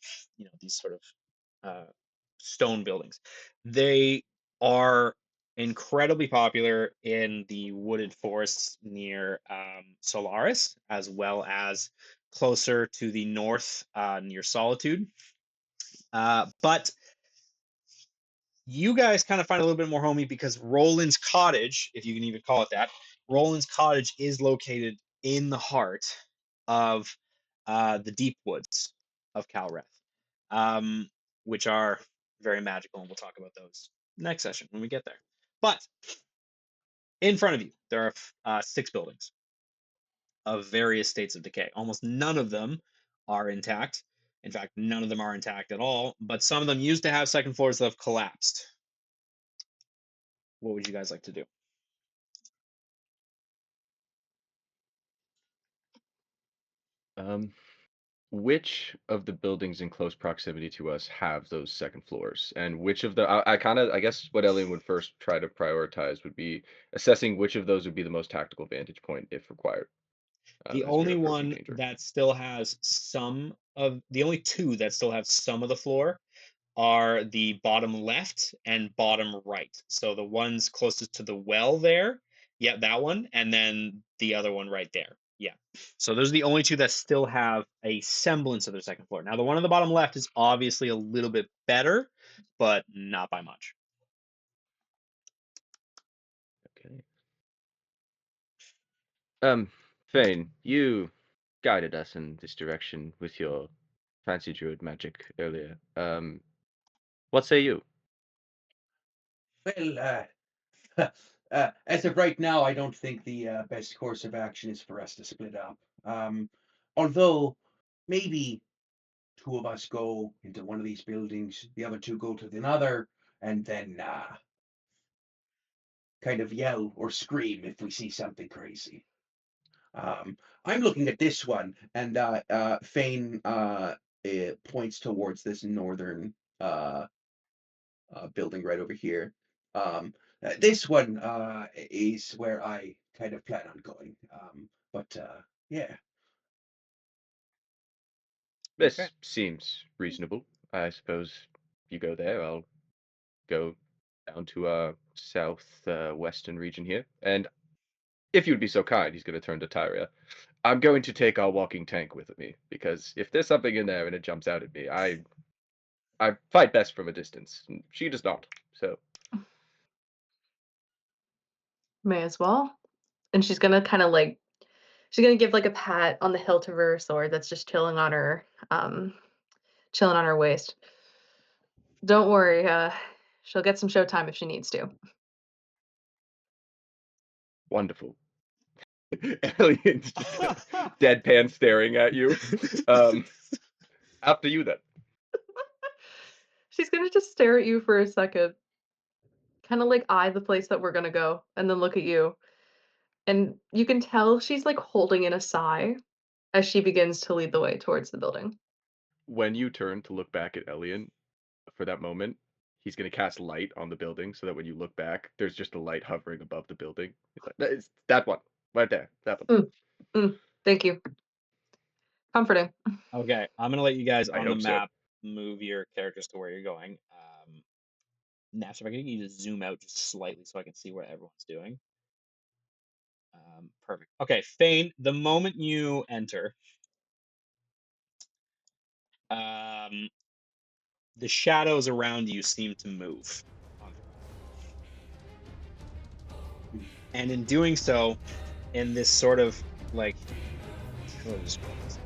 Speaker 1: sort of stone buildings. They are incredibly popular in the wooded forests near Solaris, as well as closer to the north near Solitude. But you guys kind of find a little bit more homey because Roland's cottage, if you can even call it that, Roland's cottage is located in the heart of the deep woods of Calreth, um, which are very magical, and we'll talk about those next session when we get there. But in front of you, there are 6 buildings of various states of decay. Almost none of them are intact. In fact, none of them are intact at all, but some of them used to have second floors that have collapsed. What would you guys like to do?
Speaker 3: Um, which of the buildings in close proximity to us have those second floors, and which of the I kind of I guess what Ellen would first try to prioritize would be assessing which of those would be the most tactical vantage point if required,
Speaker 1: The
Speaker 3: as we're
Speaker 1: only
Speaker 3: approaching
Speaker 1: one
Speaker 3: danger.
Speaker 1: that still has the only 2 that still have some of the floor are the bottom left and bottom right. So the ones closest to the well there, yeah, that one, and then the other one right there. Yeah. So those are the only 2 that still have a semblance of their second floor. Now the one on the bottom left is obviously a little bit better, but not by much.
Speaker 3: Okay. Fane, you guided us in this direction with your fancy druid magic earlier. What say you?
Speaker 4: Well, as of right now, I don't think the best course of action is for us to split up. Although maybe 2 of us go into one of these buildings, the other 2 go to another, and then kind of yell or scream if we see something crazy. I'm looking at this one, and Fane points towards this northern building right over here. This one is where I kind of plan on going. But yeah,
Speaker 1: Okay.
Speaker 3: This seems reasonable. I suppose you go there, I'll go down to our south western region here. And if you'd be so kind, he's going to turn to Tyria. I'm going to take our walking tank with me because if there's something in there and it jumps out at me, I fight best from a distance. And she does not. So
Speaker 2: May as well. And she's gonna kind of like she's gonna give like a pat on the hilt of her sword that's just chilling on her waist. Don't worry, she'll get some showtime if she needs to.
Speaker 3: wonderful. Aliens just deadpan staring at you. Um, After you then.
Speaker 2: She's gonna just stare at you for a second, kind of like eye the place that we're gonna go, and then look at you. And you can tell she's like holding in a sigh as she begins to lead the way towards the building.
Speaker 3: When you turn to look back at Elian for that moment, he's going to cast light on the building so that when you look back, there's just a light hovering above the building. He's like, It's that one right there. That one.
Speaker 2: Mm, thank you. Comforting.
Speaker 1: Okay, I'm gonna let you guys
Speaker 3: I
Speaker 1: on the
Speaker 3: hope so.
Speaker 1: map move your characters to where you're going. Nash, if I can get you to zoom out just slightly so I can see what everyone's doing. Perfect. Okay, Fane, the moment you enter, um, the shadows around you seem to move. And in doing so, in this sort of like, how do I describe this?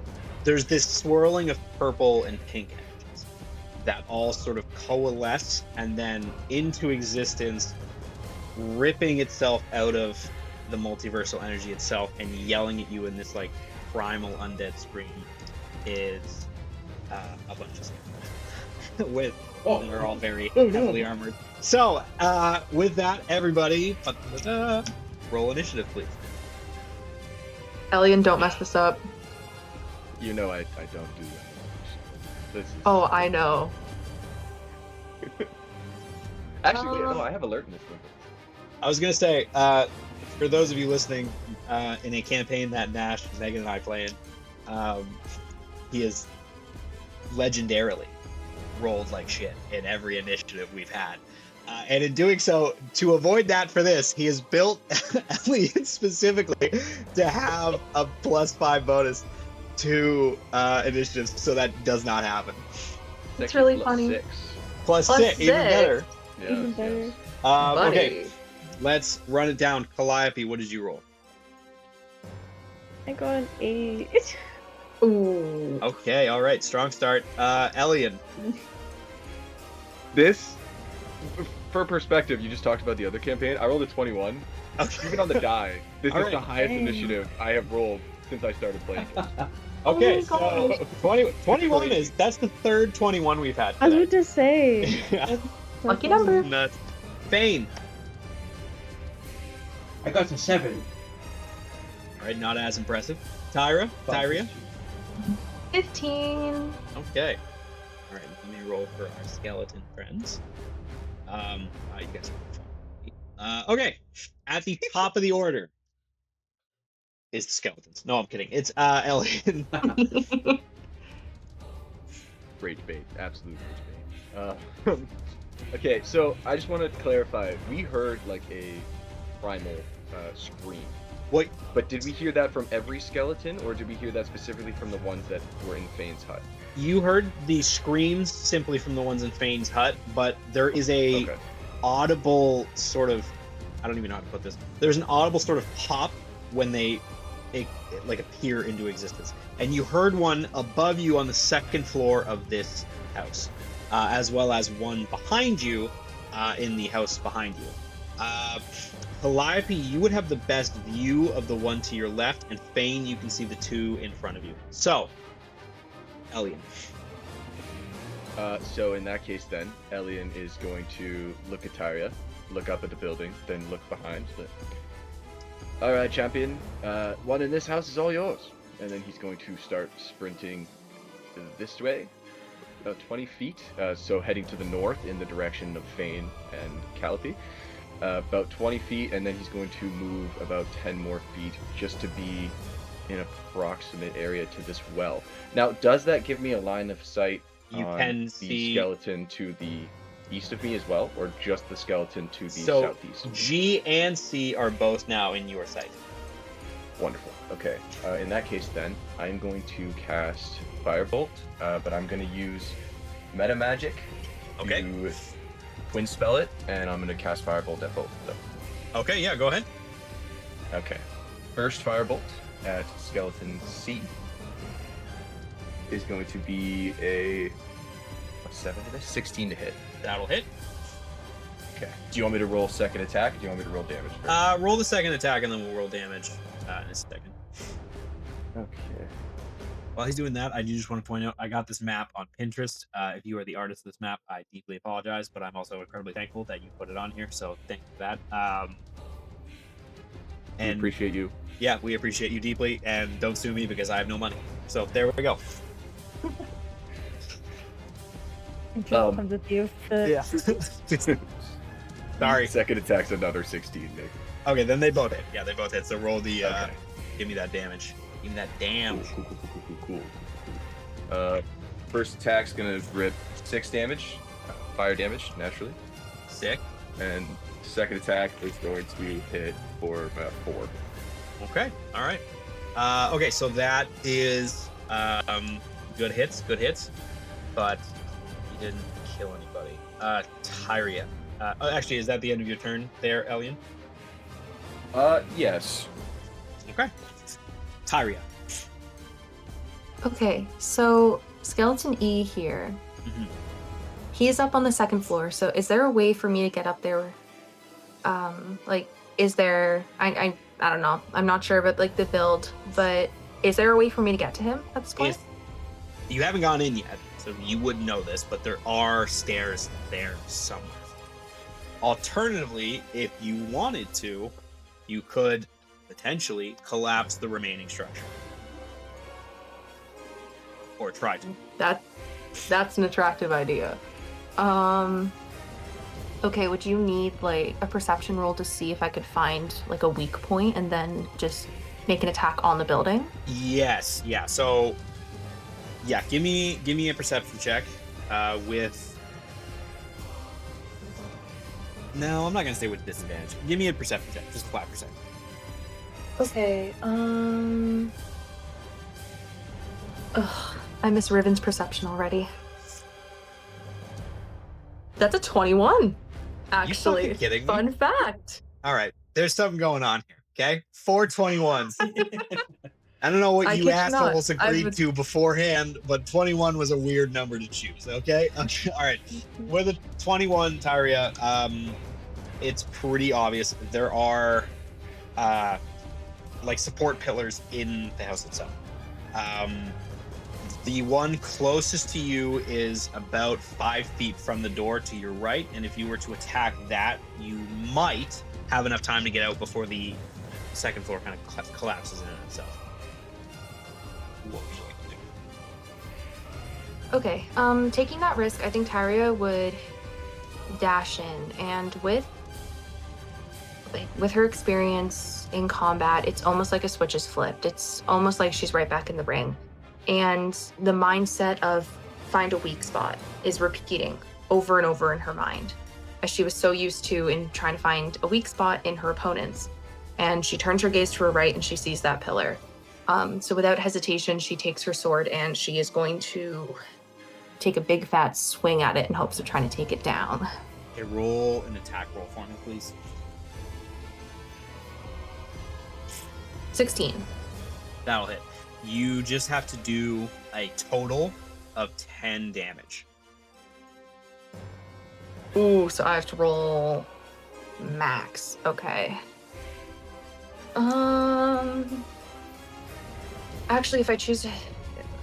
Speaker 1: There's this swirling of purple and pink energies that all sort of coalesce and then into existence, ripping itself out of the multiversal energy itself and yelling at you in this like primal undead scream is a bunch of stuff with they're all very heavily armored. So with that, everybody roll initiative, please.
Speaker 2: Elian, don't mess this up.
Speaker 3: You know I don't do that. This is...
Speaker 2: Oh, I know.
Speaker 3: Actually, wait, no, I have alert in this one.
Speaker 1: I was gonna say, for those of you listening, in a campaign that Nash, Megan, and I play in, he is legendarily rolled like shit in every initiative we've had. And in doing so, to avoid that for this, he has built Elliot specifically to have a +5 bonus to initiatives, so that does not happen.
Speaker 3: It's
Speaker 2: It's
Speaker 3: actually
Speaker 2: really
Speaker 3: plus
Speaker 2: funny.
Speaker 3: 6.
Speaker 1: Plus
Speaker 2: Plus
Speaker 1: 6, even
Speaker 2: 6.
Speaker 1: better.
Speaker 5: Even better.
Speaker 1: Okay,
Speaker 2: Buddy.
Speaker 1: let's run it down. Calliope, what did you roll?
Speaker 5: I got an 8.
Speaker 2: Ooh.
Speaker 1: Okay, all right, strong start. Elian.
Speaker 3: This, for perspective, you just talked about the other campaign. I rolled a 21.
Speaker 1: Okay.
Speaker 3: Even on the die, this
Speaker 1: All
Speaker 3: is
Speaker 1: right.
Speaker 3: the highest
Speaker 5: Dang.
Speaker 3: initiative I have rolled since I started playing this.
Speaker 1: Okay,
Speaker 2: Oh my
Speaker 1: so 21 that's the third 21 we've had
Speaker 5: I was
Speaker 1: today.
Speaker 5: about to say.
Speaker 1: Yeah.
Speaker 5: That's so
Speaker 2: Lucky
Speaker 5: funny.
Speaker 2: number.
Speaker 1: Nuts. Fane.
Speaker 4: I got a 7.
Speaker 1: All right, not as impressive. Tyra. Tyria.
Speaker 2: 15.
Speaker 1: Okay. All right, let me roll for our skeleton friends. You guys are okay. At the top of the order is the skeletons. No, I'm kidding. It's Elian.
Speaker 3: Rage bait, absolute rage bait. Okay, so I just want to clarify. We heard like a primal scream.
Speaker 1: What?
Speaker 3: But did we hear that from every skeleton, or did we hear that specifically from the ones that were in Fane's hut?
Speaker 1: You heard the screams simply from the ones in Fane's hut, but there is a
Speaker 3: Okay.
Speaker 1: audible sort of, I don't even know how to put this. There's an audible sort of pop when they like appear into existence. And you heard one above you on the second floor of this house, as well as one behind you in the house behind you. Calliope, you would have the best view of the one to your left, and Fane, you can see the two in front of you. So, Elian.
Speaker 3: So in that case, then Elian is going to look at Tyria, look up at the building, then look behind. All right, champion. One in this house is all yours. And then he's going to start sprinting this way, about 20 feet. So heading to the north in the direction of Fane and Calliope. About 20 feet, and then he's going to move about 10 more feet just to be in a proximate area to this well. Now, does that give me a line of sight
Speaker 1: You
Speaker 3: on
Speaker 1: can
Speaker 3: the
Speaker 1: see
Speaker 3: skeleton to the east of me as well, or just the skeleton to the
Speaker 1: so
Speaker 3: southeast?
Speaker 1: G and C are both now in your sight.
Speaker 3: Wonderful. Okay. In that case, then I'm going to cast Firebolt, but I'm going to use Meta Magic to twin spell it, and I'm going to cast Firebolt at both of them.
Speaker 1: Okay, yeah, go ahead.
Speaker 3: Okay. First Firebolt at Skeleton C is going to be a 7 to this? 16 to hit.
Speaker 1: That'll hit.
Speaker 3: Okay. Do you want me to roll second attack, or do you want me to roll damage first?
Speaker 1: Roll the second attack, and then we'll roll damage in a second.
Speaker 3: Okay.
Speaker 1: While he's doing that, I do just want to point out I got this map on Pinterest. If you are the artist of this map, I deeply apologize, but I'm also incredibly thankful that you put it on here. So thank you for that.
Speaker 3: We appreciate you.
Speaker 1: Yeah, we appreciate you deeply, and don't sue me because I have no money. So there we go.
Speaker 5: And Joel comes with you.
Speaker 1: Sorry.
Speaker 3: Second attack's another 16, Nick.
Speaker 1: Okay, then they both hit. Yeah, they both hit. So roll the.
Speaker 3: Okay.
Speaker 1: Give me that damage. Give me that damage.
Speaker 3: Cool. First attack's gonna rip 6 damage, fire damage naturally,
Speaker 1: Sick.
Speaker 3: and second attack is going to hit for 4.
Speaker 1: Okay. All right. Okay, so that is good hits, but you didn't kill anybody. Tyria. Actually, is that the end of your turn there, Elian?
Speaker 3: Yes.
Speaker 1: Okay. Tyria.
Speaker 2: Okay, so Skeleton E here.
Speaker 1: Mhm.
Speaker 2: He's up on the second floor, so is there a way for me to get up there? Is there I don't know. I'm not sure about like the build, but is there a way for me to get to him at this point?
Speaker 1: If you haven't gone in yet, so you wouldn't know this, but there are stairs there somewhere. Alternatively, if you wanted to, you could potentially collapse the remaining structure. Or try to.
Speaker 2: That's an attractive idea. Okay, would you need like a perception roll to see if I could find like a weak point and then just make an attack on the building?
Speaker 1: Yes, yeah. So yeah, give me a perception check with No, I'm not gonna say with disadvantage. Give me a perception check, just a flat percent.
Speaker 2: Okay. Ugh, I miss Riven's perception already. That's a 21. Actually,
Speaker 1: fucking kidding me?
Speaker 2: fun fact.
Speaker 1: All right, there's something going on here. Okay, 421s. I don't know what
Speaker 2: I
Speaker 1: you
Speaker 2: kid you not.
Speaker 1: assholes agreed to beforehand, but 21 was a weird number to choose. Okay. All right. With a 21, Tyria, it's pretty obvious there are like support pillars in the house itself. The one closest to you is about 5 feet from the door to your right, and if you were to attack that, you might have enough time to get out before the second floor kind of collapses in itself. What would you like to do?
Speaker 2: Okay. Taking that risk, I think Tyria would dash in, and with her experience in combat, it's almost like a switch is flipped. It's almost like she's right back in the ring. And the mindset of find a weak spot is repeating over and over in her mind, as she was so used to in trying to find a weak spot in her opponents. And she turns her gaze to her right and she sees that pillar. So without hesitation, she takes her sword and she is going to take a big fat swing at it in hopes of trying to take it down.
Speaker 1: Okay, roll an attack roll for me, please.
Speaker 2: 16.
Speaker 1: That'll hit. You just have to do a total of 10 damage.
Speaker 2: Ooh, so I have to roll max. Okay. Actually, if I choose,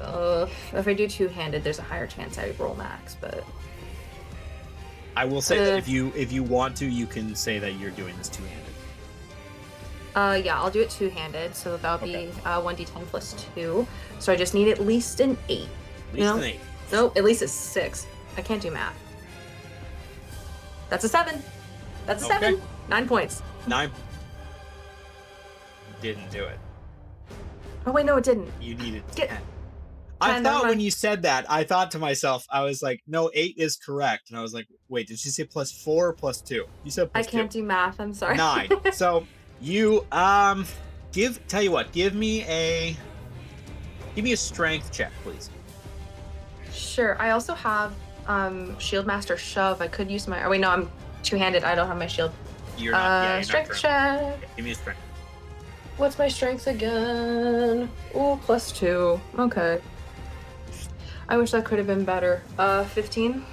Speaker 2: if I do two-handed, there's a higher chance I roll max. But
Speaker 1: I will say that if you want to, you can say that you're doing this two-handed.
Speaker 2: Yeah, I'll do it two-handed, so that'll be 1d10 plus 2. So I just need at least an 8.
Speaker 1: At least an 8.
Speaker 2: No, at least it's 6. I can't do math. That's a 7. That's a 7. 9 points.
Speaker 1: 9. Didn't do it.
Speaker 2: Oh wait, no, it didn't.
Speaker 1: You needed 10.
Speaker 2: Get-
Speaker 1: I
Speaker 2: 10,
Speaker 1: thought
Speaker 2: never
Speaker 1: when
Speaker 2: mind.
Speaker 1: you said that, I thought to myself, I was like, no, 8 is correct. And I was like, wait, did she say plus 4 or plus 2? You said
Speaker 2: I
Speaker 1: plus
Speaker 2: can't
Speaker 1: 2.
Speaker 2: do math. I'm sorry.
Speaker 1: 9. So you tell you what, give me a strength check, please.
Speaker 2: Sure. I also have Shield Master Shove. I could use my. Oh wait, no, I'm two-handed. I don't have my shield.
Speaker 1: You're not. You're
Speaker 2: Strength
Speaker 1: not
Speaker 2: check.
Speaker 1: Give me a strength.
Speaker 2: What's my strength again? Ooh, plus 2. Okay. I wish that could have been better. 15.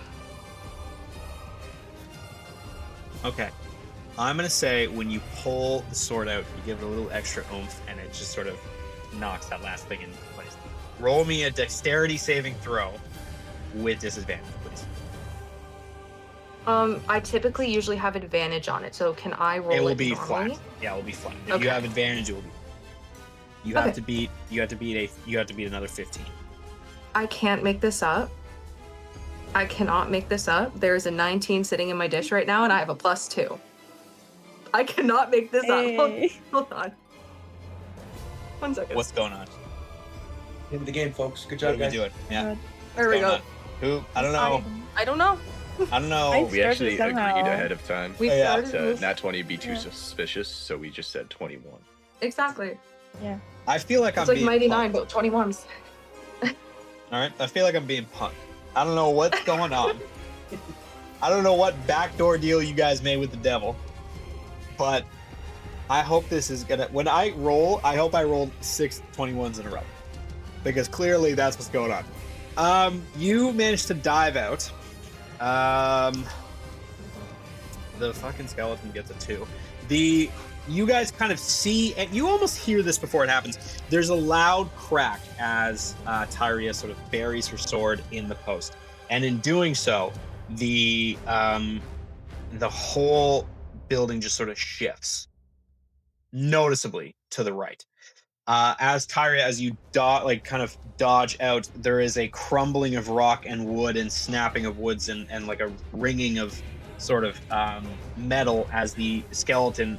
Speaker 1: Okay. I'm gonna say when you pull the sword out, you give it a little extra oomph, and it just sort of knocks that last thing into place. Roll me a dexterity saving throw with disadvantage, please.
Speaker 2: I typically usually have advantage on it, so can I roll it
Speaker 1: It will be
Speaker 2: normally?
Speaker 1: flat. Yeah, it will be flat. If
Speaker 2: Okay.
Speaker 1: you have advantage, it will be. You have to beat. You have to beat another 15.
Speaker 2: I can't make this up. I cannot make this up. There's a 19 sitting in my dish right now, and I have a plus 2. I cannot make this up.
Speaker 5: Hey.
Speaker 2: Hold on. 1 second.
Speaker 1: What's going on?
Speaker 4: Name of the game, folks. Good
Speaker 1: What
Speaker 4: job,
Speaker 1: are we
Speaker 4: guys.
Speaker 1: doing? Yeah.
Speaker 2: There we
Speaker 1: What's
Speaker 2: go.
Speaker 1: going on? Who? I don't know.
Speaker 2: I don't know.
Speaker 1: I don't know.
Speaker 5: I-
Speaker 3: We actually
Speaker 5: Started somehow.
Speaker 3: agreed ahead of time.
Speaker 2: We
Speaker 1: Oh, yeah.
Speaker 2: started
Speaker 3: To
Speaker 2: with-
Speaker 3: nat 20 be too
Speaker 5: Yeah.
Speaker 3: suspicious, so we just said 21.
Speaker 2: Exactly.
Speaker 1: I feel like
Speaker 2: It's
Speaker 1: I'm
Speaker 2: like
Speaker 1: being
Speaker 2: Mighty
Speaker 1: punked.
Speaker 2: 9, but 21s.
Speaker 1: All right. I feel like I'm being punked. I don't know what's going on. I don't know what backdoor deal you guys made with the devil, but I hope this is gonna. When I roll, I hope I rolled 6 21s in a row, because clearly that's what's going on. You managed to dive out. The fucking skeleton gets a 2. You guys kind of see, and you almost hear this before it happens. There's a loud crack as Tyria sort of buries her sword in the post, and in doing so, the whole building just sort of shifts noticeably to the right. As Tyria, as you kind of dodge out, there is a crumbling of rock and wood and snapping of woods and like a ringing of sort of metal as the skeleton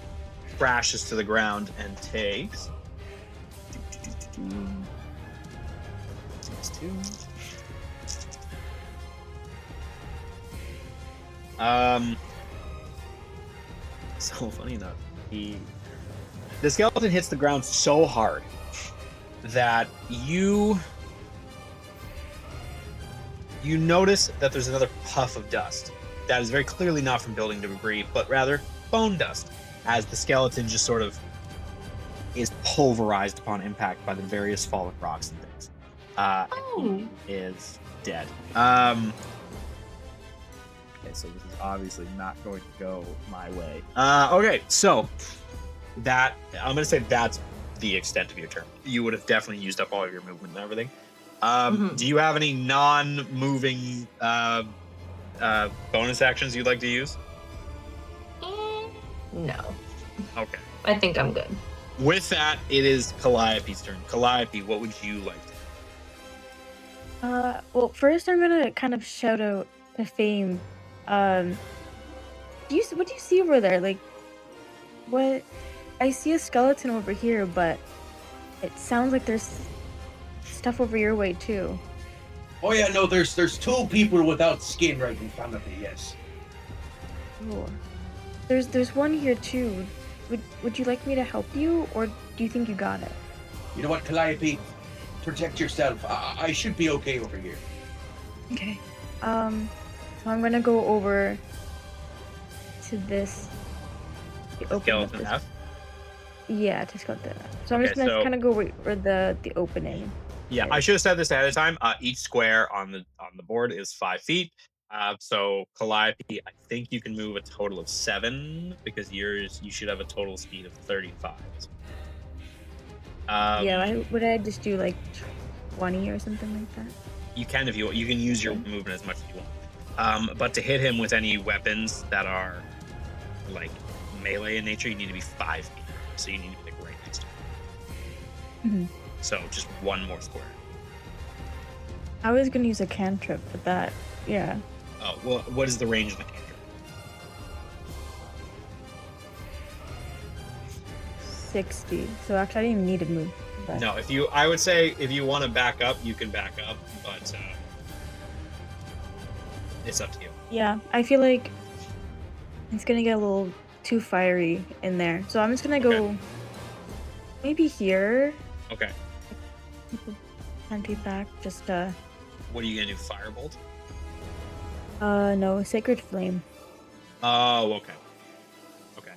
Speaker 1: crashes to the ground and takes. So funny enough, the skeleton hits the ground so hard that you notice that there's another puff of dust that is very clearly not from building debris, but rather bone dust, as the skeleton just sort of is pulverized upon impact by the various fallen rocks and things. And he is dead. Okay, so this is obviously not going to go my way. Okay, so that I'm gonna say that's the extent of your turn. You would have definitely used up all of your movement and everything. Do you have any non-moving bonus actions you'd like to use?
Speaker 2: No,
Speaker 1: Okay.
Speaker 2: I think I'm good.
Speaker 1: With that, it is Calliope's turn. Calliope, what would you like to do?
Speaker 5: Well, first I'm gonna kind of shout out to Fame. Um, what do you see over there? Like, what? I see a skeleton over here, but it sounds like there's stuff over your way too.
Speaker 4: Oh yeah, no, there's two people without skin right in front of me. Yes.
Speaker 5: Oh, there's one here too. Would you like me to help you, or do you think you got it?
Speaker 4: You know what, Calliope? Protect yourself. I should be okay over here.
Speaker 5: Okay. So I'm gonna go over to this. The opening of
Speaker 1: Skeleton
Speaker 5: this.
Speaker 1: F.
Speaker 5: Yeah, to skeleton. So I'm
Speaker 1: Okay,
Speaker 5: just gonna
Speaker 1: so-
Speaker 5: kind of go where the opening.
Speaker 1: Yeah, I should have said this ahead of time. Each square on the board is 5 feet. So Calliope, I think you can move a total of 7 because you should have a total speed of 35.
Speaker 5: Yeah, would I just do like 20 or something like that?
Speaker 1: You can if you want. You can use your movement as much as you want. But to hit him with any weapons that are like melee in nature, you need to be 5 feet. So you need to pick right next to him. So just one more square.
Speaker 5: I was gonna use a cantrip, but that, yeah.
Speaker 1: Oh, well, what is the range of the cantrip?
Speaker 5: 60. So actually, I didn't even need to move. But
Speaker 1: No, I would say if you want to back up, you can back up, but it's up to you.
Speaker 5: yeah, I feel like it's gonna get a little too fiery in there. So I'm just gonna go maybe here.
Speaker 1: Okay.
Speaker 5: 10 feet back, just
Speaker 1: What are you gonna do? Firebolt?
Speaker 5: no, Sacred Flame.
Speaker 1: Oh, okay. Okay.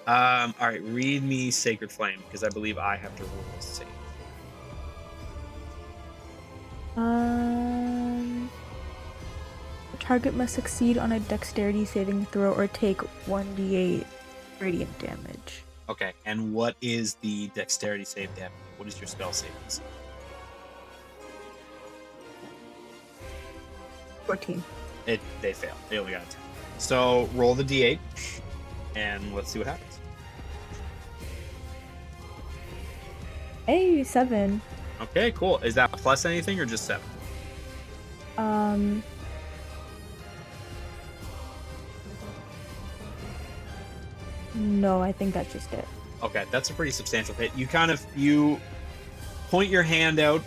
Speaker 1: All right. Read me Sacred Flame because I believe I have to roll a save.
Speaker 5: The target must succeed on a dexterity saving throw or take 1d8 radiant damage.
Speaker 1: Okay. And what is the dexterity save damage? What is your spell saving?
Speaker 5: 14.
Speaker 1: They fail. They only got a 10. So roll the d8 and let's see what happens.
Speaker 5: Hey, 7.
Speaker 1: Okay, cool. Is that plus anything or just 7?
Speaker 5: No, I think that's just it.
Speaker 1: Okay, that's a pretty substantial hit. You point your hand out,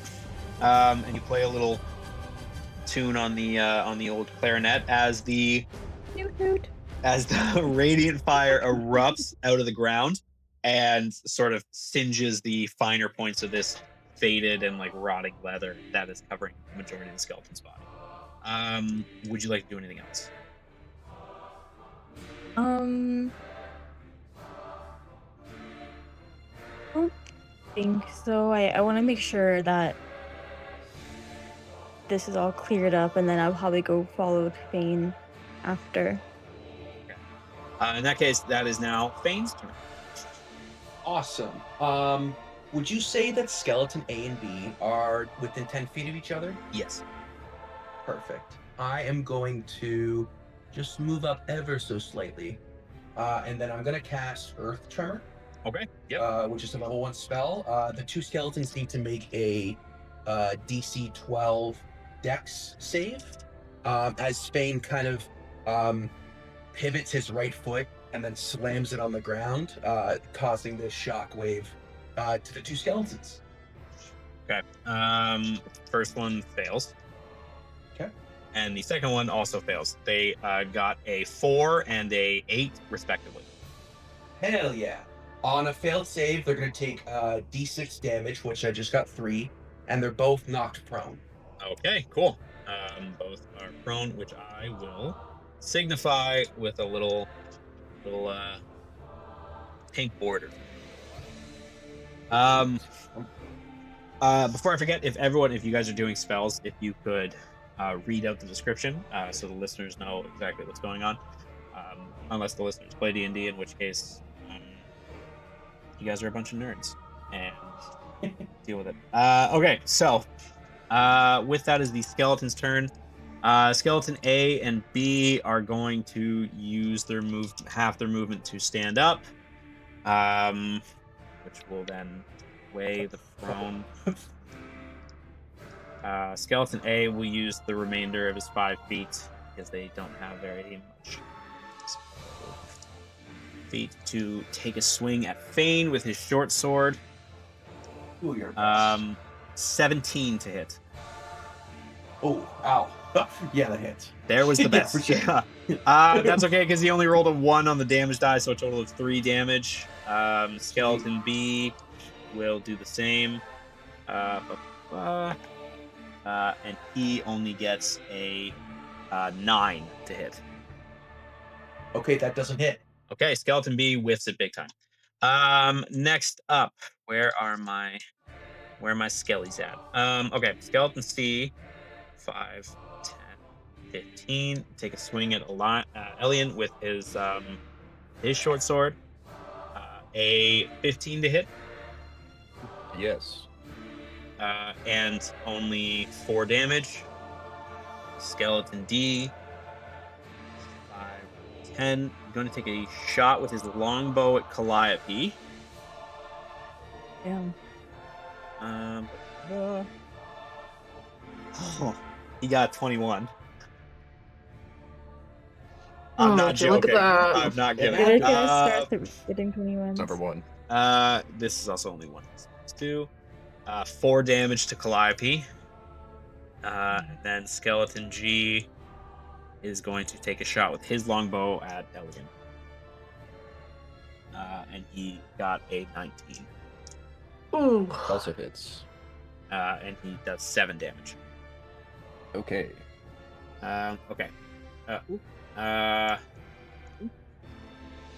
Speaker 1: and you play a little tune on the old clarinet as the radiant fire erupts out of the ground and sort of singes the finer points of this faded and like rotting leather that is covering the majority of the skeleton's body. Would you like to do anything else?
Speaker 5: I don't think so. I want to make sure that this is all cleared up, and then I'll probably go follow Fane after.
Speaker 1: In that case, that is now Fane's turn.
Speaker 4: Awesome. Would you say that skeleton A and B are within 10 feet of each other?
Speaker 1: Yes.
Speaker 4: Perfect. I am going to just move up ever so slightly, and then I'm going to cast Earth Tremor.
Speaker 1: Okay. Yep.
Speaker 4: Which is a level 1 spell. The two skeletons need to make a DC 12 Dex save. As Fane kind of pivots his right foot and then slams it on the ground, causing this shockwave to the two skeletons.
Speaker 1: Okay. First one fails.
Speaker 4: Okay.
Speaker 1: And the second one also fails. They got a 4 and a 8 respectively.
Speaker 4: Hell yeah. On a failed save, they're going to take d6 damage, which I just got 3, and they're both knocked prone.
Speaker 1: Okay, cool. Both are prone, which I will signify with a little pink border. Before I forget, if you guys are doing spells, if you could read out the description so the listeners know exactly what's going on. Unless the listeners play D&D, in which case you guys are a bunch of nerds and deal with it. Okay, so with that is the skeleton's turn. Skeleton A and B are going to use half their movement to stand up, which will then weigh the prone. Skeleton A will use the remainder of his 5 feet because they don't have very much feet to take a swing at Fane with his short sword.
Speaker 4: Ooh, your best.
Speaker 1: 17 to hit.
Speaker 4: Oh, ow. Yeah, that hits.
Speaker 1: There was the
Speaker 4: Yeah,
Speaker 1: best.
Speaker 4: for sure.
Speaker 1: That's okay because he only rolled a 1 on the damage die, so a total of 3 damage. Skeleton B will do the same. And he only gets a 9 to hit.
Speaker 4: Okay, that doesn't hit.
Speaker 1: Okay, Skeleton B whiffs it big time. Next up, where are my skellies at? Okay, Skeleton C, 5, 10, 15. Take a swing at Elian with his short sword. A 15 to hit.
Speaker 3: Yes.
Speaker 1: And only 4 damage. Skeleton D, 5, 10. Going to take a shot with his longbow at Calliope.
Speaker 5: Damn.
Speaker 1: He got 21.
Speaker 2: Oh,
Speaker 1: I'm not
Speaker 2: would you look at
Speaker 1: joking.
Speaker 2: that.
Speaker 1: I'm not
Speaker 4: Yeah,
Speaker 1: kidding.
Speaker 5: Did it get a start getting 21?
Speaker 3: Number 1.
Speaker 1: This is also only 1. It's 2. 4 damage to Calliope. And then Skeleton G is going to take a shot with his longbow at Elegant. And he got a 19.
Speaker 2: Ooh.
Speaker 3: Also hits.
Speaker 1: And he does 7 damage.
Speaker 3: Okay.
Speaker 1: Okay.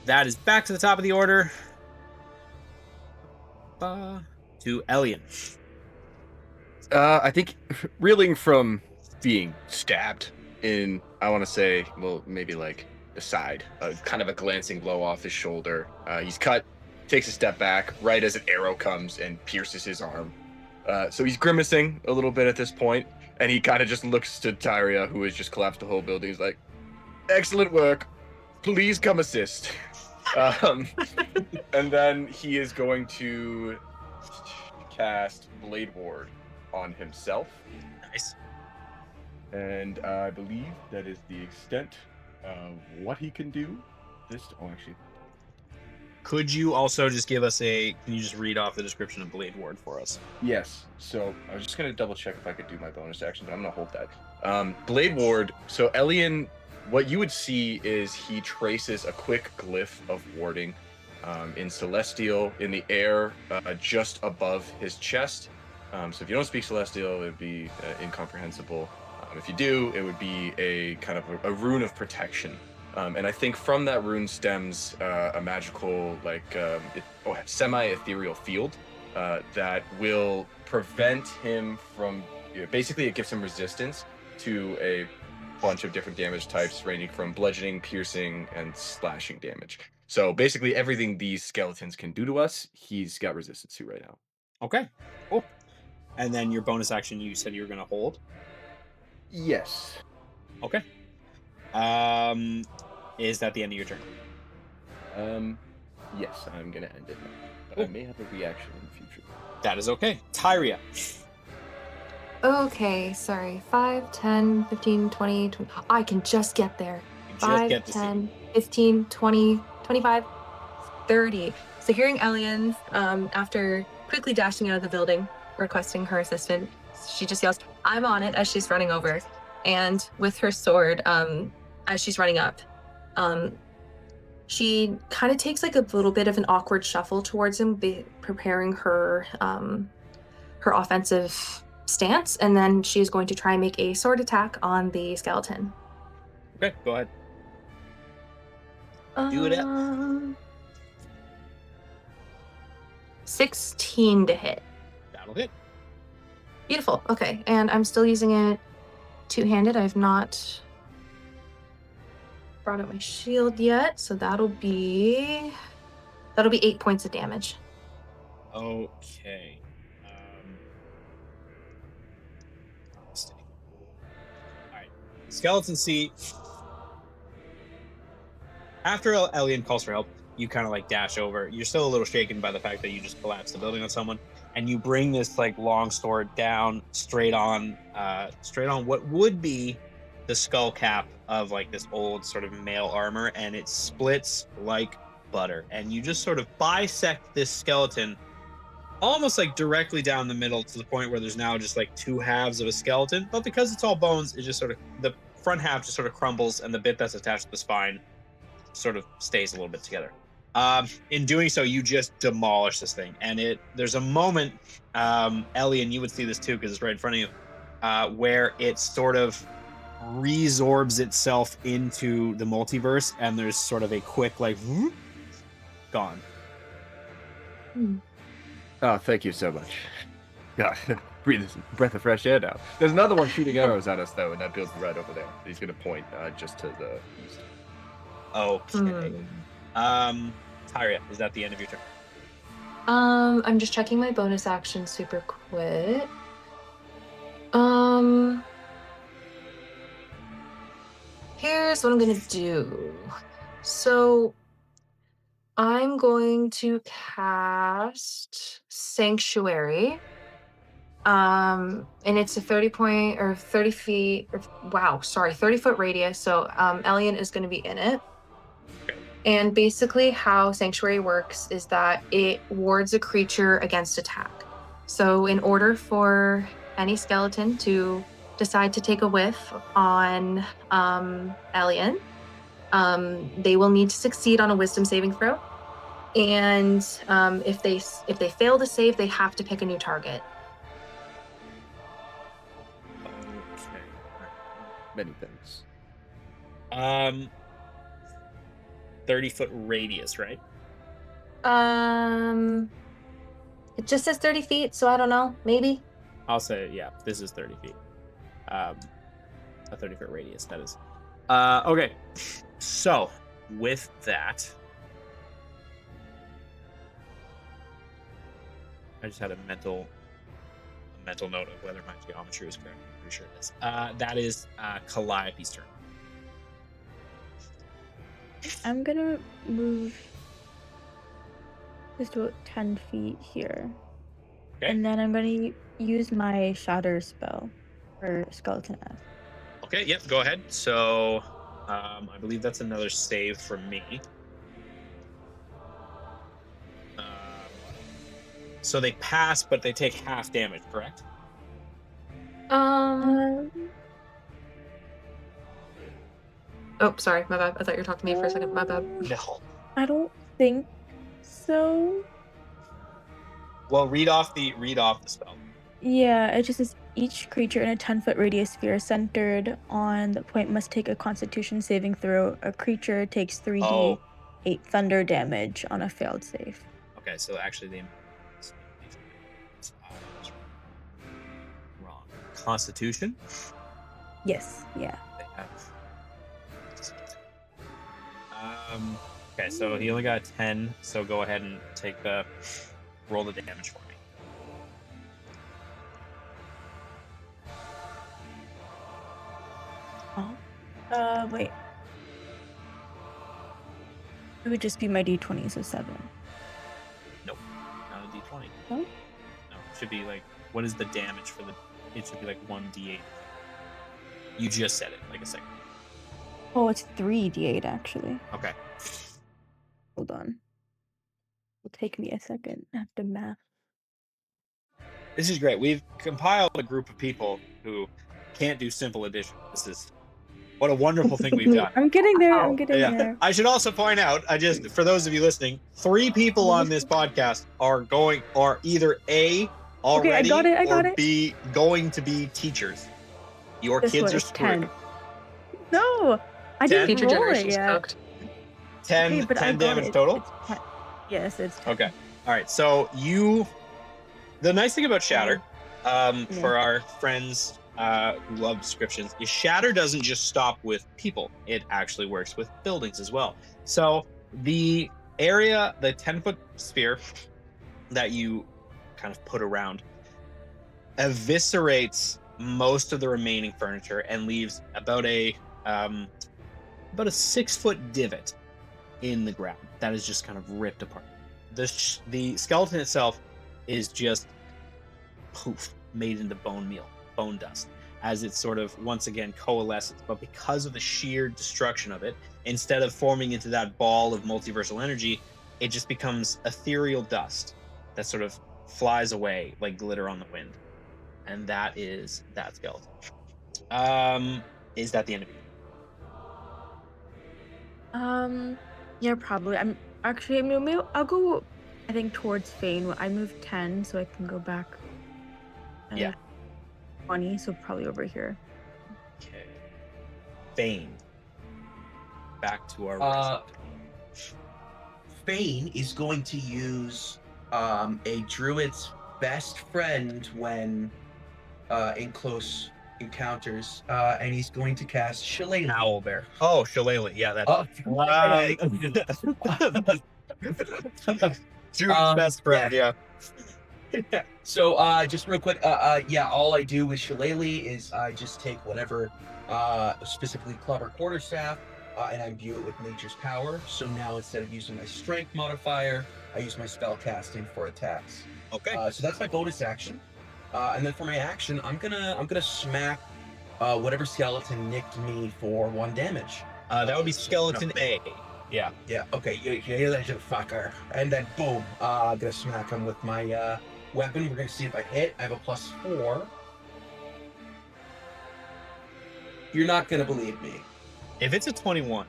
Speaker 1: That is back to the top of the order. To Elian.
Speaker 3: I think reeling from being stabbed in, I want to say, well, maybe like the side, kind of a glancing blow off his shoulder. He's cut, takes a step back right as an arrow comes and pierces his arm. So he's grimacing a little bit at this point, and he kind of just looks to Tyria, who has just collapsed the whole building. He's like, "Excellent work. Please come assist." And then he is going to cast Blade Ward on himself.
Speaker 1: Nice.
Speaker 3: And I believe that is the extent of what he can do. Actually.
Speaker 1: Could you also just give us can you just read off the description of Blade Ward for us?
Speaker 3: Yes. So I was just going to double check if I could do my bonus action, but I'm going to hold that. Blade Ward. So Elian, what you would see is he traces a quick glyph of warding in Celestial in the air just above his chest. So if you don't speak Celestial, it would be incomprehensible. If you do, it would be a kind of a rune of protection. And I think from that rune stems a magical, semi-ethereal field that will prevent him from, basically it gives him resistance to a bunch of different damage types ranging from bludgeoning, piercing, and slashing damage. So basically everything these skeletons can do to us, he's got resistance to right now.
Speaker 1: Okay, cool. And then your bonus action, you said you were going to hold?
Speaker 3: Yes.
Speaker 1: Okay. Is that the end of your turn?
Speaker 3: Yes, I'm going to end it now. But I may have a reaction in the future.
Speaker 1: That is okay. Tyria.
Speaker 2: Okay, sorry. 5, 10, 15, 20, 20. I can just get there.
Speaker 1: You just
Speaker 2: 5,
Speaker 1: get to
Speaker 2: 10, 15, 20, 25, 30. So hearing Elian, after quickly dashing out of the building, requesting her assistant, she just yells, "I'm on it," as she's running over. And with her sword, as she's running up, She kind of takes like a little bit of an awkward shuffle towards him, preparing her offensive stance, and then she's going to try and make a sword attack on the skeleton.
Speaker 1: Okay, go ahead. Do it up.
Speaker 2: 16 to hit.
Speaker 1: That'll hit.
Speaker 2: Beautiful. Okay, and I'm still using it two-handed. I've not brought up my shield yet, so that'll be 8 points of damage.
Speaker 1: Okay. Let's see. All right. Skeleton see. After Elian calls for help, you kind of like dash over. You're still a little shaken by the fact that you just collapsed the building on someone, and you bring this like long sword down straight on what would be the skull cap of like this old sort of mail armor, and it splits like butter. And you just sort of bisect this skeleton almost like directly down the middle to the point where there's now just like two halves of a skeleton. But because it's all bones, it just sort of the front half just sort of crumbles, and the bit that's attached to the spine sort of stays a little bit together. In doing so, you just demolish this thing, and there's a moment, Ellie, and you would see this too because it's right in front of you, where it sort of resorbs itself into the multiverse, and there's sort of a quick like whoop, gone.
Speaker 3: Oh, thank you so much. God, breathe this breath of fresh air now. There's another one shooting arrows at us though, and that build's right over there. He's gonna point just to the east.
Speaker 1: Okay. Tyria, is that the end of your turn?
Speaker 2: I'm just checking my bonus action super quick. Here's what I'm gonna do. So I'm going to cast Sanctuary. And it's a 30 feet, 30-foot radius. So Elian is gonna be in it. And basically how Sanctuary works is that it wards a creature against attack. So in order for any skeleton to decide to take a whiff on Elian, they will need to succeed on a wisdom saving throw. And if they fail to save, they have to pick a new target.
Speaker 1: Okay.
Speaker 3: Many things.
Speaker 1: 30-foot radius, right?
Speaker 2: It just says 30 feet, so I don't know. Maybe.
Speaker 1: I'll say, yeah, this is 30 feet. A 30-foot radius, that is. Okay. So, with that, I just had a mental note of whether my geometry is correct. I'm pretty sure it is. That is Calliope's turn.
Speaker 5: I'm gonna move just about 10 feet here.
Speaker 1: Okay.
Speaker 5: And then I'm gonna use my shatter spell for skeleton F.
Speaker 1: Okay, yep, go ahead. So, I believe that's another save from me. So they pass, but they take half damage, correct?
Speaker 2: Oh, sorry, my bad. I thought you were talking to me for a second. My bad.
Speaker 1: No.
Speaker 5: I don't think so.
Speaker 1: Well, read off the spell.
Speaker 5: Yeah, it just says each creature in a 10-foot radius sphere centered on the point must take a constitution saving throw. A creature takes 3d8 thunder damage on a failed save.
Speaker 1: Okay, so actually the wrong. Constitution?
Speaker 5: Yes, yeah.
Speaker 1: They have. Okay, so he only got a 10, so go ahead and roll the damage for me.
Speaker 5: Wait. It would just be my d20, so 7.
Speaker 1: Nope, not a d20.
Speaker 5: No?
Speaker 1: No, it should be like, what is the damage for it should be like 1d8. You just said it like a second.
Speaker 5: Oh, it's 3d8 actually.
Speaker 1: Okay.
Speaker 5: Hold on. It'll take me a second. I have to math.
Speaker 1: This is great. We've compiled a group of people who can't do simple addition. What a wonderful thing we've done.
Speaker 5: I'm getting there. I'm
Speaker 2: Wow.
Speaker 5: getting
Speaker 1: Yeah.
Speaker 5: there.
Speaker 1: I should also point out, for those of you listening, 3 people on this podcast are either A,
Speaker 5: Okay, I
Speaker 1: already,
Speaker 5: got it. I
Speaker 1: or
Speaker 5: got it.
Speaker 1: B, going to be teachers. Your
Speaker 5: This
Speaker 1: kids
Speaker 5: one
Speaker 1: are
Speaker 5: is
Speaker 1: screwed.
Speaker 5: 10. No, I
Speaker 1: 10?
Speaker 5: didn't
Speaker 2: Future
Speaker 5: roll it
Speaker 2: generations
Speaker 5: yet.
Speaker 2: cooked.
Speaker 1: 10,
Speaker 5: Okay, but I
Speaker 1: 10
Speaker 5: got
Speaker 1: damage
Speaker 5: it.
Speaker 1: total?
Speaker 5: It's 10. Yes, it's 10.
Speaker 1: Okay. All right. So the nice thing about Shatter, for our friends who love descriptions, is Shatter doesn't just stop with people. It actually works with buildings as well. So the area, the 10-foot sphere that you kind of put around, eviscerates most of the remaining furniture and leaves about a 6-foot divot in the ground that is just kind of ripped apart. The skeleton itself is just poof, made into bone dust, as it sort of once again coalesces. But because of the sheer destruction of it, instead of forming into that ball of multiversal energy, it just becomes ethereal dust that sort of flies away like glitter on the wind. And that is that skeleton. Is that the end of it?
Speaker 5: Yeah, probably. I'm actually, maybe I'll go, I think, towards Fane. I moved 10, so I can go back
Speaker 1: Yeah.
Speaker 5: 20, so probably over here.
Speaker 1: Okay. Fane. Back to our
Speaker 4: Fane is going to use a druid's best friend when in close encounters, and he's going to cast Shillelagh.
Speaker 1: Owlbear. Oh, Shillelagh. Yeah, that's Druid's best friend. Yeah.
Speaker 4: So just real quick, yeah, all I do with Shillelagh is I just take whatever, specifically Clever Quarterstaff, and I imbue it with Nature's Power. So now instead of using my Strength modifier, I use my spell casting for attacks.
Speaker 1: Okay.
Speaker 4: So that's my bonus action, and then for my action, I'm gonna smack whatever skeleton nicked me for 1 damage.
Speaker 1: That would be skeleton A. Yeah.
Speaker 4: Yeah. Okay. You little fucker, and then boom, I'm gonna smack him with my weapon. We're gonna see if I hit. I have a +4. You're not gonna believe me.
Speaker 1: If it's a 21,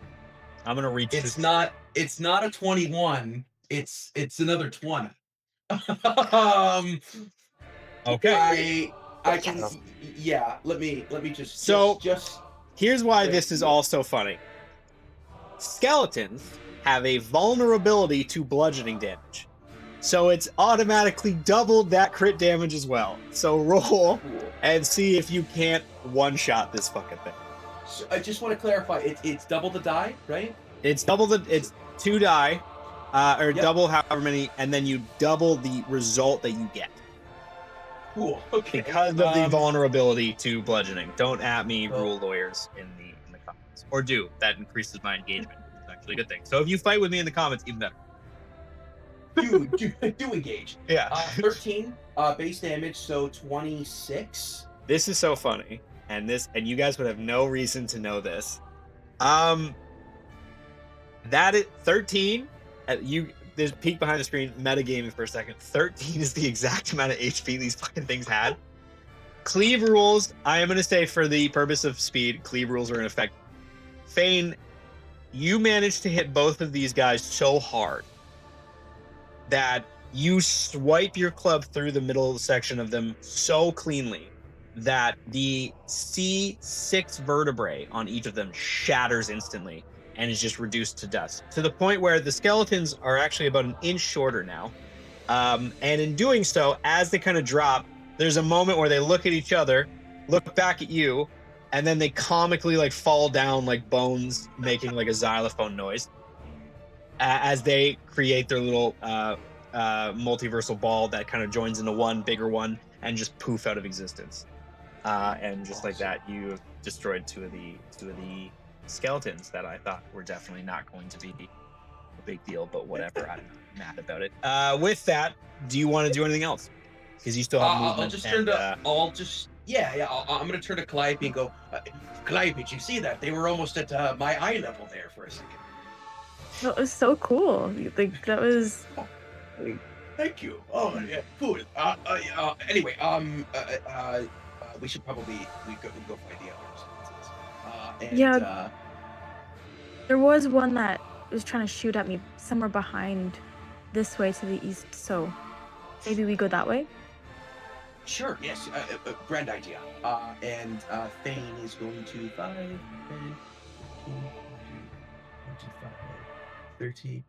Speaker 1: I'm gonna reach.
Speaker 4: It's not a 21. It's another 20.
Speaker 1: Okay.
Speaker 4: I can. Yeah. Let me just.
Speaker 1: So-
Speaker 4: just
Speaker 1: Here's why this is also funny. Skeletons have a vulnerability to bludgeoning damage. So it's automatically doubled that crit damage as well. So roll
Speaker 4: cool.
Speaker 1: and see if you can't one-shot this fucking thing.
Speaker 4: So I just want to clarify. It's double the die, right?
Speaker 1: It's 2 die, or
Speaker 4: Yep.
Speaker 1: double however many, and then you double the result that you get.
Speaker 4: Cool. Okay.
Speaker 1: Because of the vulnerability to bludgeoning. Don't at me, rule lawyers, in the comments. Or do. That increases my engagement. It's actually a good thing. So if you fight with me in the comments, even better.
Speaker 4: do engage.
Speaker 1: Yeah.
Speaker 4: 13 base damage, so 26.
Speaker 1: This is so funny. And you guys would have no reason to know this. That is 13. There's a peek behind the screen, metagaming for a second. 13 is the exact amount of HP these fucking things had. Cleave rules, I am going to say for the purpose of speed, cleave rules are in effect. Fane, you managed to hit both of these guys so hard that you swipe your club through the middle section of them so cleanly that the C6 vertebrae on each of them shatters instantly and is just reduced to dust, to the point where the skeletons are actually about an inch shorter now. And in doing so, as they kind of drop, there's a moment where they look at each other, look back at you, and then they comically like fall down like bones, making like a xylophone noise, as they create their little multiversal ball that kind of joins into one bigger one and just poof out of existence. And just like that, you have destroyed two of the skeletons that I thought were definitely not going to be a big deal, but whatever. I'm not mad about it. With that, do you want to do anything else? Because you still have movement.
Speaker 4: I'll just turn to. I'm gonna turn to Calliope and go. Calliope, did you see that? They were almost at my eye level there for a second.
Speaker 5: That was so cool. Like that was.
Speaker 4: Thank you. Oh yeah, cool. Anyway, we should probably go find the others. And
Speaker 5: Yeah, there was one that was trying to shoot at me somewhere behind this way to the east, so maybe we go that way?
Speaker 4: sure, yes, grand idea. And Thane is going to 5, 10, 15, 25, 30.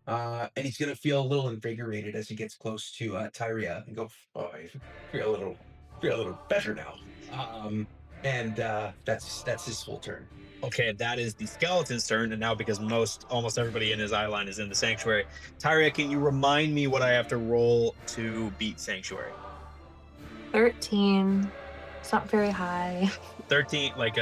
Speaker 4: And he's gonna feel a little invigorated as he gets close to Tyria and go, "Oh, I feel a little better now." And that's his full turn.
Speaker 1: Okay, that is the skeleton's turn, and now because almost everybody in his eye line is in the sanctuary, Tyria, can you remind me what I have to roll to beat sanctuary?
Speaker 2: 13. It's not very high.
Speaker 1: 13, like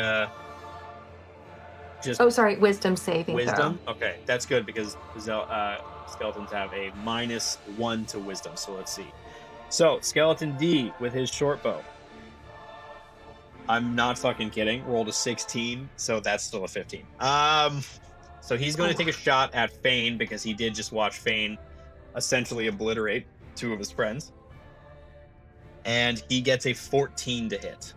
Speaker 1: just
Speaker 2: Oh, sorry, wisdom saving
Speaker 1: wisdom.
Speaker 2: throw.
Speaker 1: Okay, that's good because skeletons have a -1 to wisdom. So let's see. So skeleton D with his short bow. I'm not fucking kidding. Rolled a 16, so that's still a 15. So he's going to take a shot at Fane because he did just watch Fane essentially obliterate two of his friends, and he gets a 14 to hit.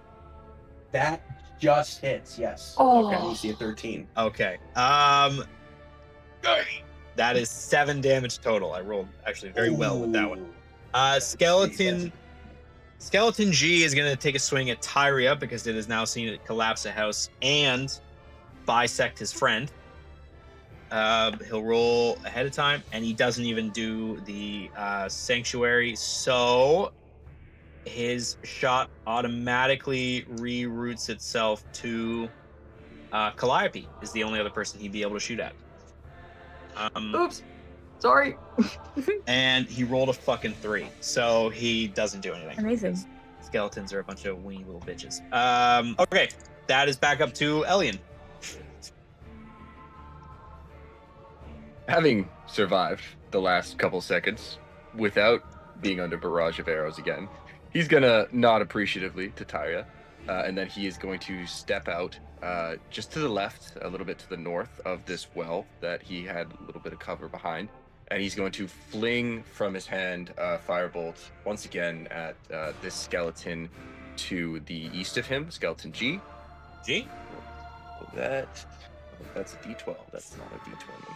Speaker 4: That just hits, yes.
Speaker 2: Oh.
Speaker 4: Okay, you see a 13.
Speaker 1: Okay. That is 7 damage total. I rolled actually very well with that one.
Speaker 4: Ooh.
Speaker 1: Skeleton G is going to take a swing at Tyria because it has now seen it collapse a house and bisect his friend. He'll roll ahead of time, and he doesn't even do the sanctuary, so his shot automatically reroutes itself to Calliope is the only other person he'd be able to shoot at.
Speaker 2: Oops. Sorry.
Speaker 1: And he rolled a fucking 3, so he doesn't do anything.
Speaker 5: Amazing.
Speaker 1: because Skeletons are a bunch of weenie little bitches. Okay, that is back up to Elian.
Speaker 3: Having survived the last couple seconds without being under barrage of arrows again, he's gonna nod appreciatively to Tyria, and then he is going to step out just to the left, a little bit to the north of this well that he had a little bit of cover behind, and he's going to fling from his hand firebolt once again at this skeleton to the east of him, skeleton G.
Speaker 1: G?
Speaker 3: That's a D12. That's not a D20.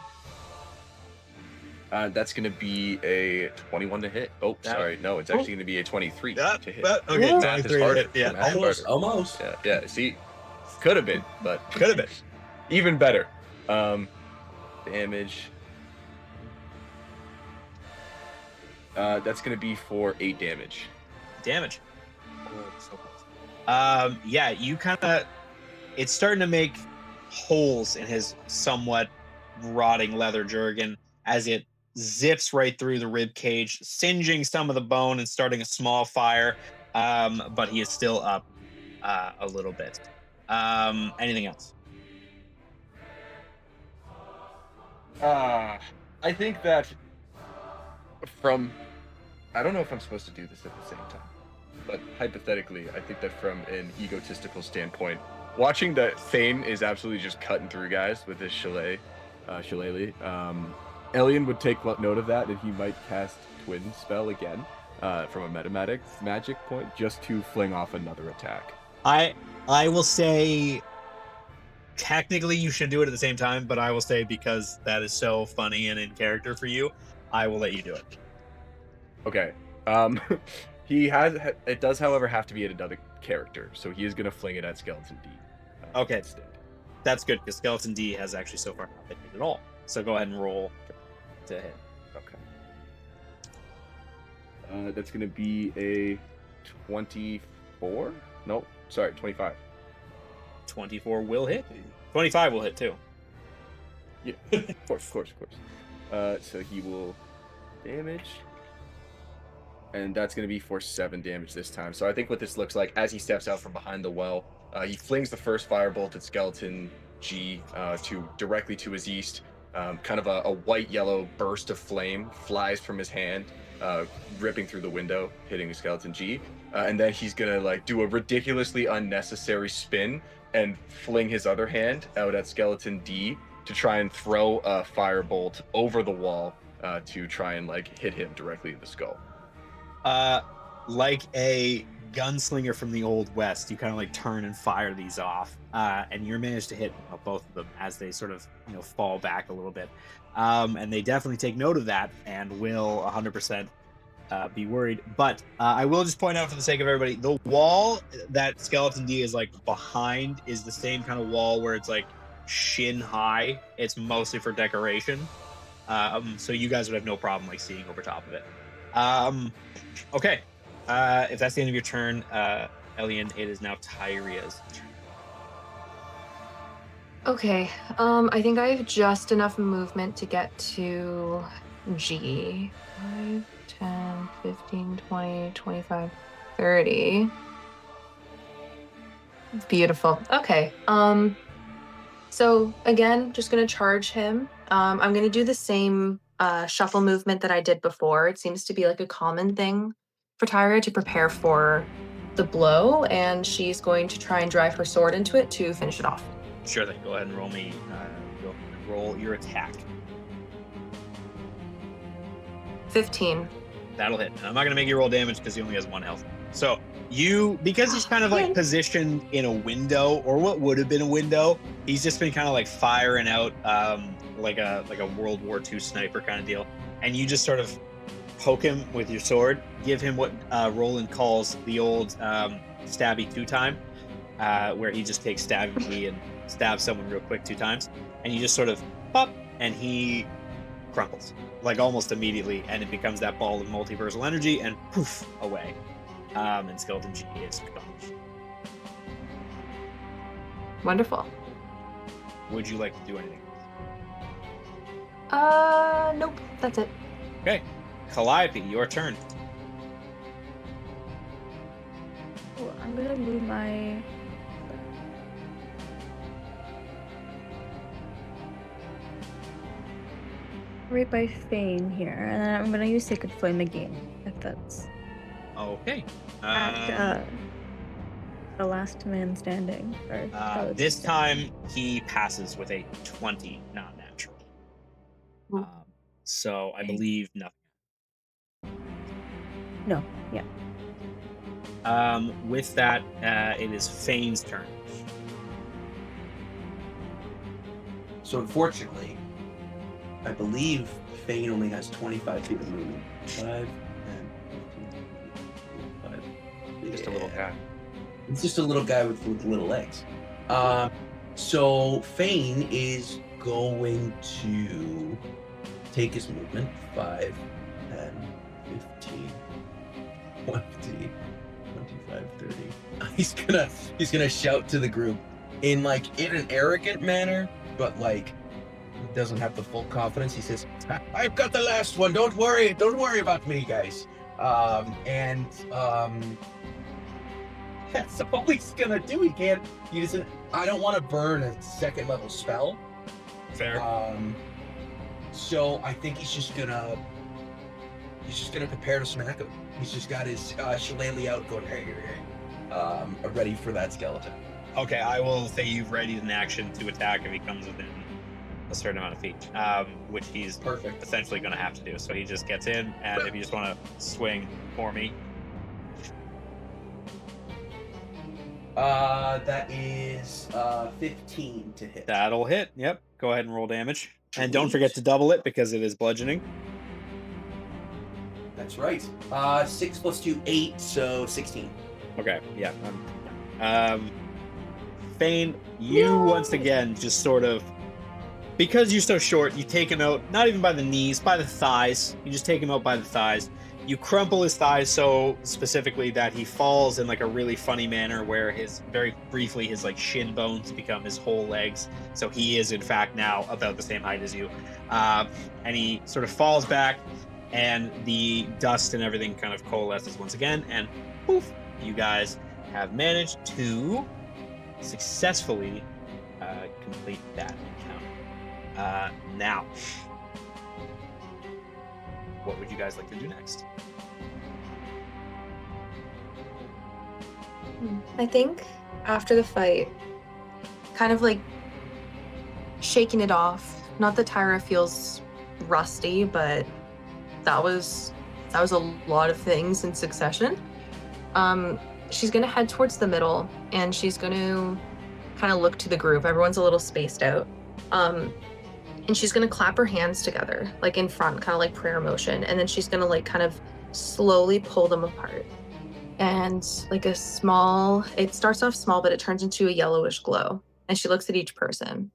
Speaker 3: That's going to be a 21 to hit. Oh, sorry. No, it's actually going to be a 23 to hit.
Speaker 1: Okay,
Speaker 3: Math
Speaker 1: 23
Speaker 3: is
Speaker 1: to
Speaker 3: harder.
Speaker 1: hit, yeah.
Speaker 3: Math is
Speaker 4: Almost,
Speaker 3: harder.
Speaker 4: almost.
Speaker 3: Yeah. See, could have been, but
Speaker 1: Could have been.
Speaker 3: even better. Damage. That's going to be for 8 damage.
Speaker 1: Damage. Oh, so close. Yeah, you kind of. It's starting to make holes in his somewhat rotting leather jerkin as it zips right through the rib cage, singeing some of the bone and starting a small fire. But he is still up a little bit. Anything else?
Speaker 3: I think that from. I don't know if I'm supposed to do this at the same time, but hypothetically, I think that from an egotistical standpoint, watching that Thane is absolutely just cutting through guys with his shillelagh, Elian would take note of that, and he might cast Twin Spell again from a metamatic magic point just to fling off another attack.
Speaker 1: I will say technically you should do it at the same time, but I will say because that is so funny and in character for you, I will let you do it.
Speaker 3: Okay. It does, however, have to be at another character, so he is going to fling it at Skeleton D.
Speaker 1: Okay.
Speaker 3: Instead.
Speaker 1: That's good because Skeleton D has actually so far not been hit at all. So go ahead and roll to hit.
Speaker 3: Okay. That's going to be a 24? No, sorry, 25.
Speaker 1: 24 will hit. 25 will hit too.
Speaker 3: Yeah, of course. So he will damage. And that's going to be for 7 damage this time. So I think what this looks like, as he steps out from behind the well, he flings the first firebolt at Skeleton G directly to his east. Kind of a white-yellow burst of flame flies from his hand, ripping through the window, hitting Skeleton G. And then he's going to do a ridiculously unnecessary spin and fling his other hand out at Skeleton D to try and throw a firebolt over the wall to try and hit him directly in the skull.
Speaker 1: Like a gunslinger from the Old West, you kind of like turn and fire these off, and you're managed to hit both of them as they sort of fall back a little bit, and they definitely take note of that and will 100% be worried. But I will just point out for the sake of everybody, the wall that Skeleton D is like behind is the same kind of wall where it's like shin high. It's mostly for decoration. So you guys would have no problem like seeing over top of it. Okay. If that's the end of your turn, Elian, it is now Tyria's turn.
Speaker 2: Okay. I think I have just enough movement to get to G. 5, 10, 15, 20, 25, 30. Beautiful. Okay. So again, just gonna charge him. I'm gonna do the same shuffle movement that I did before. It seems to be like a common thing for Tyria to prepare for the blow, and she's going to try and drive her sword into it to finish it off.
Speaker 1: Sure thing. Go ahead and roll your attack.
Speaker 2: 15.
Speaker 1: That'll hit. And I'm not gonna make you roll damage because he only has 1 health. So because he's kind of like positioned in a window, or what would have been a window, he's just been kind of like firing out like a World War II sniper kind of deal. And you just sort of poke him with your sword, give him what Roland calls the old stabby 2 time, where he just takes stabby and stabs someone real quick 2 times, and you just sort of pop, and he crumples like almost immediately, and it becomes that ball of multiversal energy, and poof, away. And Skeleton G is gone.
Speaker 2: Wonderful.
Speaker 1: Would you like to do anything?
Speaker 2: Nope. That's it.
Speaker 1: Okay. Calliope, your turn.
Speaker 5: Oh, I'm gonna move my. Right by Fane here, and then I'm gonna use Sacred Flame again, if that's
Speaker 1: Okay.
Speaker 5: at the last man standing.
Speaker 1: This time he passes with a 20, not natural.
Speaker 2: Ooh.
Speaker 1: So I believe nothing.
Speaker 5: No, yeah.
Speaker 1: With that, it is Fane's turn.
Speaker 4: So unfortunately, I believe Fane only has 25 feet of movement. 5, 10, 15, 25.
Speaker 3: Just a little guy.
Speaker 4: It's just a little guy with little legs. So Fane is going to take his movement 5, 10, 15, 20, 25, 30. He's gonna shout to the group in an arrogant manner, but he doesn't have the full confidence. He says, "I've got the last one. Don't worry about me, guys." That's all he's gonna do. He can't. He doesn't. I don't want to burn a 2nd level spell.
Speaker 1: Fair.
Speaker 4: So I think he's just gonna prepare to smack him. He's just got his shillelagh out, going hey, ready for that skeleton.
Speaker 1: Okay, I will say you've readied an action to attack if he comes within a certain amount of feet, which he's
Speaker 4: Perfect.
Speaker 1: essentially going to have to do. So he just gets in, and if you just want to swing for me.
Speaker 4: That is 15 to hit.
Speaker 1: That'll hit. Yep. Go ahead and roll damage. And don't forget to double it because it is bludgeoning.
Speaker 4: That's right. 6 plus 2, 8, so 16.
Speaker 1: Okay, yeah. Fane, you once again just sort of, because you're so short, you take him out, not even by the knees, by the thighs. You just take him out by the thighs. You crumple his thighs so specifically that he falls in a really funny manner where very briefly his shin bones become his whole legs. So he is in fact now about the same height as you. And he sort of falls back, and the dust and everything kind of coalesces once again, and poof, you guys have managed to successfully complete that encounter. Now, what would you guys like to do next?
Speaker 2: I think after the fight, kind of shaking it off. Not that Tyra feels rusty, but that was a lot of things in succession. she's gonna head towards the middle, and she's gonna kind of look to the group. Everyone's a little spaced out. Um, and she's gonna clap her hands together, like in front, kind of like prayer motion, and then she's gonna like kind of slowly pull them apart. And like a small, it starts off small, but it turns into a yellowish glow. And she looks at each person.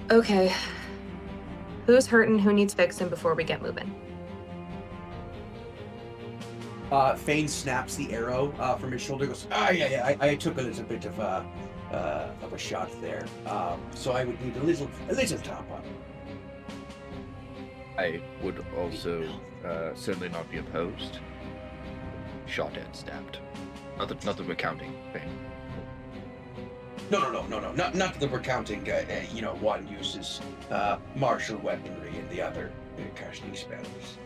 Speaker 2: Okay, who's hurting? Who needs fixing before we get moving?
Speaker 4: Fane snaps the arrow from his shoulder. Goes, yeah. I took a little bit of a shot there. So I would need a little top up.
Speaker 3: I would also certainly not be opposed. Shot and stabbed. Not that we're counting pain.
Speaker 4: No. Not that we're counting. One uses martial weaponry and the other casting spells.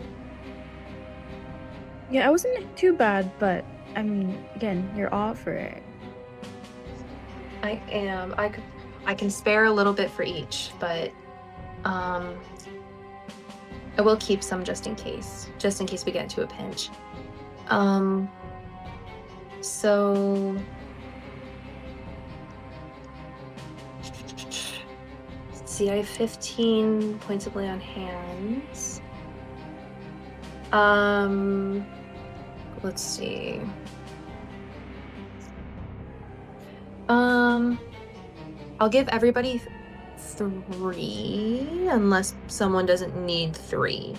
Speaker 5: Yeah, I wasn't too bad, but I mean, again, you're offering.
Speaker 2: I am. I can spare a little bit for each, but um, I will keep some just in case we get into a pinch. Um, so let's see, I have 15 points of lay on hands. Let's see. I'll give everybody 3 unless someone doesn't need 3.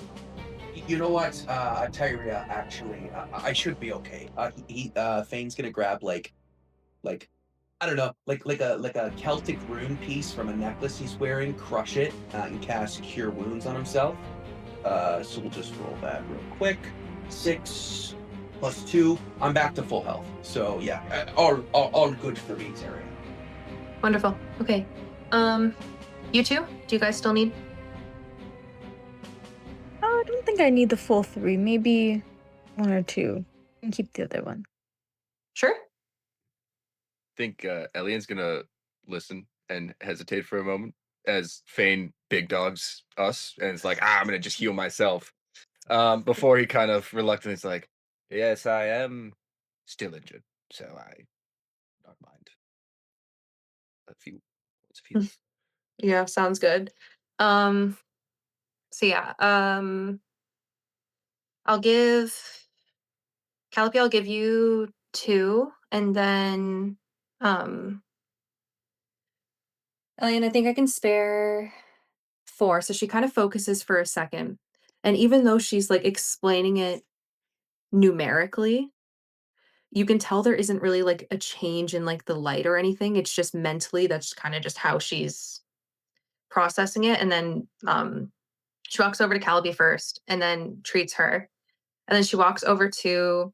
Speaker 4: You know what, Tyria? Actually, I should be okay. Fane's gonna grab like I don't know, like a Celtic rune piece from a necklace he's wearing, crush it, and cast Cure Wounds on himself. So we'll just roll that real quick. 6 plus 2. I'm back to full health. So yeah, all good for me, Tyria.
Speaker 2: Wonderful. Okay. You two? Do you guys still need?
Speaker 5: Oh, I don't think I need the full 3. Maybe 1 or 2, and keep the other one.
Speaker 2: Sure.
Speaker 3: Think Elian's gonna listen and hesitate for a moment as Fane big dogs us and it's like, I'm gonna just heal myself. Before he kind of reluctantly is like, yes, I am still injured, so I don't mind a few points of healing.
Speaker 2: Yeah, sounds good. Um, so yeah, I'll give Calliope, I'll give you 2, and then Elian, I think I can spare 4. So she kind of focuses for a second. And even though she's like explaining it numerically, you can tell there isn't really like a change in like the light or anything. It's just mentally, that's kind of just how she's processing it. And then she walks over to Calliope first and then treats her. And then she walks over to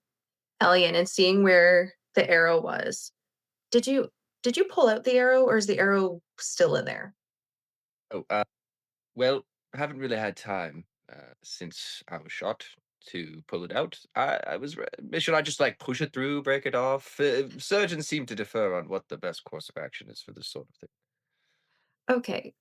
Speaker 2: Elian and seeing where the arrow was. Did you pull out the arrow or is the arrow still in there?
Speaker 3: Oh, well, I haven't really had time since I was shot to pull it out. Should I just like push it through, break it off? Surgeons seem to differ on what the best course of action is for this sort of thing.
Speaker 2: Okay.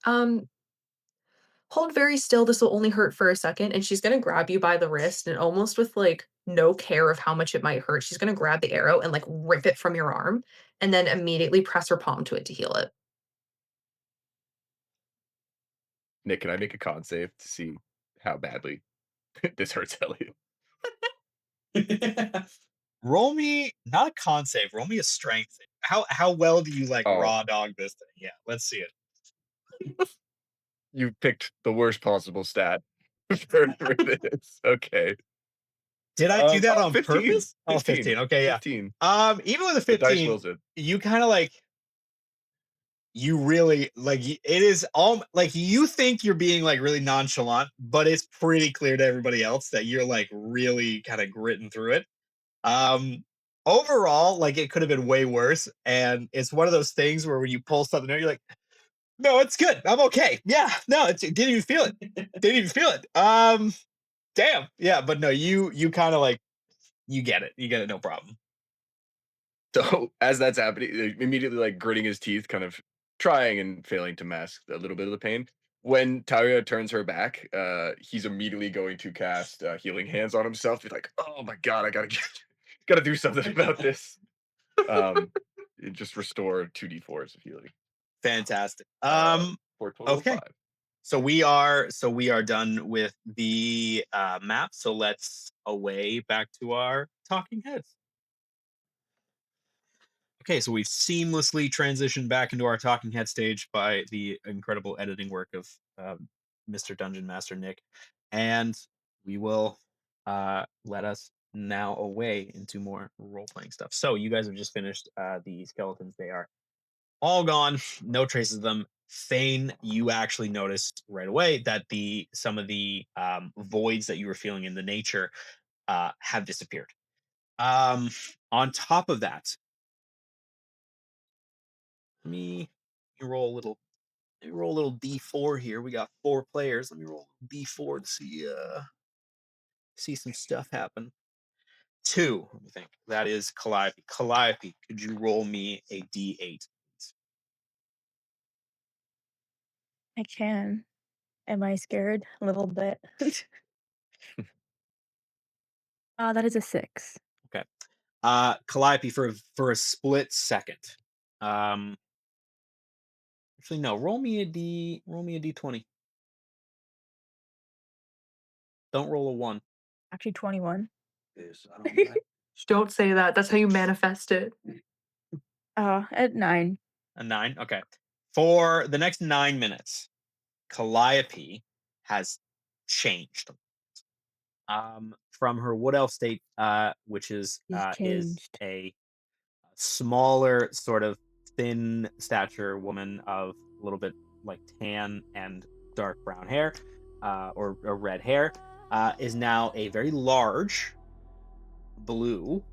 Speaker 2: Hold very still. This will only hurt for a second. And she's gonna grab you by the wrist and almost with like no care of how much it might hurt, she's gonna grab the arrow and like rip it from your arm and then immediately press her palm to it to heal it.
Speaker 3: Nick, can I make a con save to see how badly this hurts Elliot?
Speaker 1: Roll me not a con save. Roll me a strength save. How well do you like
Speaker 3: Oh,
Speaker 1: raw dog this thing? Yeah, let's see it.
Speaker 3: you picked the worst possible stat for this. Okay.
Speaker 1: Did I do that
Speaker 3: Oh,
Speaker 1: on
Speaker 3: 15.
Speaker 1: purpose? Oh, 15. Okay, yeah.
Speaker 3: 15.
Speaker 1: Even with a
Speaker 3: The dice
Speaker 1: 15,
Speaker 3: rolls it.
Speaker 1: you kind of like you really like it is all like you think you're being like really nonchalant, but it's pretty clear to everybody else that you're like really kind of gritting through it. Um, Overall, like it could have been way worse, and it's one of those things where when you pull something out, you're like, "No, it's good. I'm okay. Yeah, no, it didn't even feel it. Didn't even feel it. Damn. Yeah, but no, you kind of like you get it. You get it, no problem.
Speaker 3: So as that's happening, immediately like gritting his teeth, kind of trying and failing to mask a little bit of the pain. When Taria turns her back, he's immediately going to cast healing hands on himself. He's like, "Oh my god, I gotta get Gotta do something about this. Um, just restore 2d4s of healing.
Speaker 1: Fantastic.
Speaker 3: For a total of
Speaker 1: Okay.
Speaker 3: 5.
Speaker 1: So we are done with the map. So let's away back to our talking heads. Okay, so we've seamlessly transitioned back into our talking head stage by the incredible editing work of Mr. Dungeon Master Nick, and we will let us now away into more role playing stuff. So you guys have just finished the skeletons. They are all gone, no traces of them. Thane, you actually noticed right away that some of the voids that you were feeling in the nature have disappeared. On top of that, me you roll a little let me roll a little d4 here. We got 4 players. Let me roll d4 to see some stuff happen. 2, let me think. That is Calliope. Calliope, could you roll me a d8?
Speaker 5: I can. Am I scared? A little bit. That is a 6.
Speaker 1: Okay. Calliope, for a split second. Um Actually no, roll me a d20. Don't roll a 1.
Speaker 5: Actually 21.
Speaker 4: Yes, I don't like.
Speaker 2: Don't say that. That's how you manifest it.
Speaker 5: At 9.
Speaker 1: A 9. Okay. For the next 9 minutes, Calliope has changed from her wood elf state, which
Speaker 5: He's
Speaker 1: is
Speaker 5: changed.
Speaker 1: a smaller, sort of thin stature woman of a little bit like tan and dark brown hair, or red hair, is now a very large blue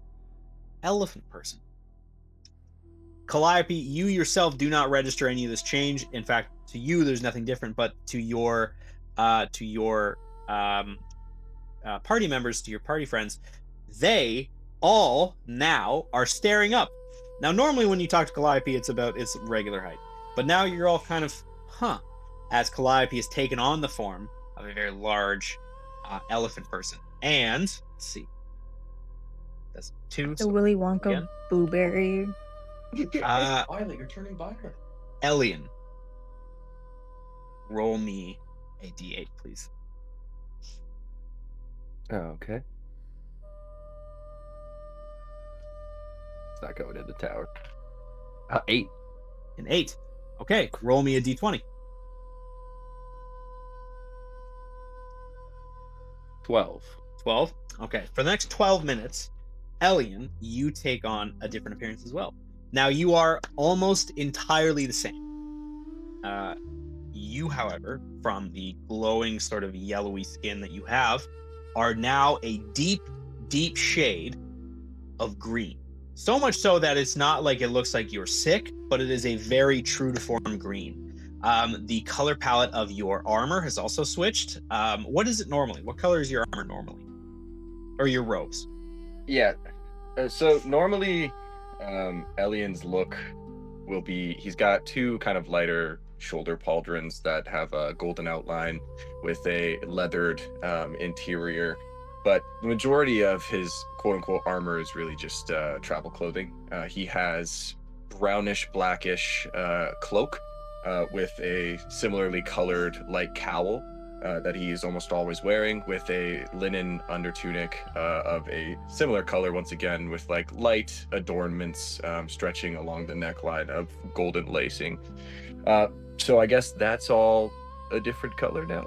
Speaker 1: elephant person. Calliope, you yourself do not register any of this change. In fact, to you, there's nothing different, but to your party members, to your party friends, they all now are staring up. Now, normally when you talk to Calliope, it's about its regular height, but now you're all kind of, as Calliope has taken on the form of a very large elephant person. And let's see, that's 2.
Speaker 5: The
Speaker 1: So
Speaker 5: Willy Wonka
Speaker 1: again,
Speaker 5: blueberry.
Speaker 4: Violet, you're turning violet.
Speaker 1: Elian, roll me a d8, please.
Speaker 3: Oh, okay. It's not going in the tower. 8.
Speaker 1: An 8. Okay, roll me a d20.
Speaker 3: 12.
Speaker 1: 12. Okay, for the next 12 minutes, Elian, you take on a different appearance as well. Now, you are almost entirely the same. You, however, from the glowing sort of yellowy skin that you have, are now a deep, deep shade of green. So much so that it's not like it looks like you're sick, but it is a very true to form green. The color palette of your armor has also switched. What is it normally? What color is your armor normally? Or your robes?
Speaker 3: Yeah. So normally, Elian's look will be he's got 2 kind of lighter shoulder pauldrons that have a golden outline with a leathered interior. But the majority of his quote unquote armor is really just travel clothing. He has brownish, blackish cloak with a similarly colored light cowl that he is almost always wearing, with a linen undertunic of a similar color, once again, with like light adornments stretching along the neckline of golden lacing. So I guess that's all a different color now.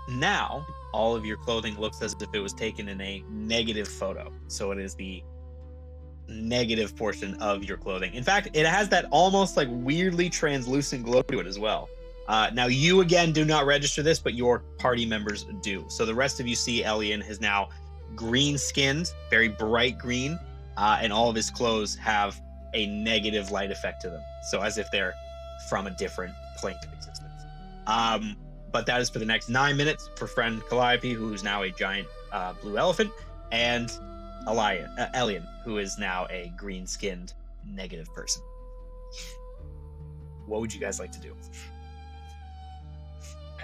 Speaker 1: Now, all of your clothing looks as if it was taken in a negative photo. So it is the negative portion of your clothing. In fact, it has that almost like weirdly translucent glow to it as well. Now, you again do not register this, but your party members do. So the rest of you see Elian is now green skinned, very bright green, and all of his clothes have a negative light effect to them. So as if they're from a different plane of existence. But that is for the next 9 minutes for friend Calliope, who's now a giant blue elephant, and Elian, who is now a green-skinned negative person. What would you guys like to do?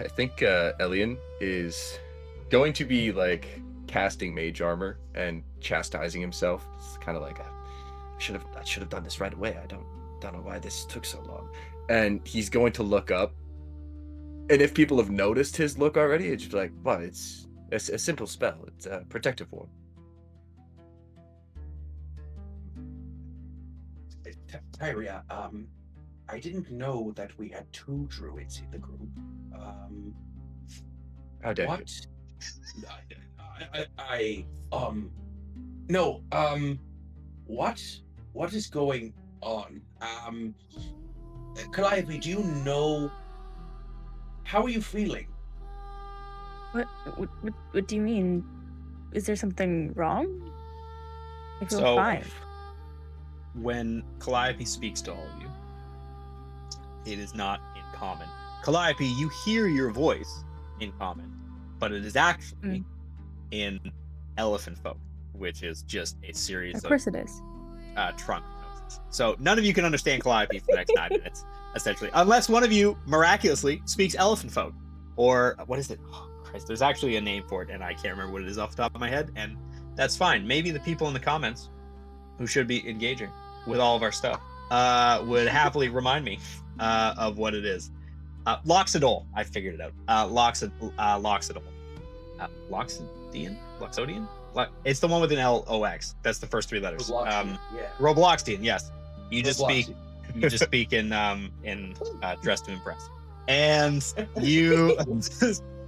Speaker 3: I think Elian is going to be like casting mage armor and chastising himself. It's kind of like I should have done this right away. I don't know why this took so long. And he's going to look up. And if people have noticed his look already, it's just like, well, it's a simple spell. It's a protective one.
Speaker 4: Tyria, I didn't know that we had 2 druids in the group.
Speaker 3: How dare you?
Speaker 4: What? No, what is going on? Calliope, do you know, how are you feeling?
Speaker 5: What do you mean? Is there something wrong? I feel
Speaker 1: So,
Speaker 5: fine.
Speaker 1: when Calliope speaks to all of you, it is not in common. Calliope, you hear your voice in common, but it is actually in elephant folk, which is just a series
Speaker 5: Of course it is.
Speaker 1: trunk noises. So none of you can understand Calliope for the next 9 minutes, essentially, unless one of you miraculously speaks elephant folk, or what is it? Oh, Christ, there's actually a name for it, and I can't remember what it is off the top of my head, and that's fine. Maybe the people in the comments who should be engaging with all of our stuff would happily remind me of what it is. Loxodol. I figured it out. Loxodol. Loxodian? It's the one with an L-O-X. That's the first 3 letters. Robloxian, yes. You just speak in Dress to Impress. And you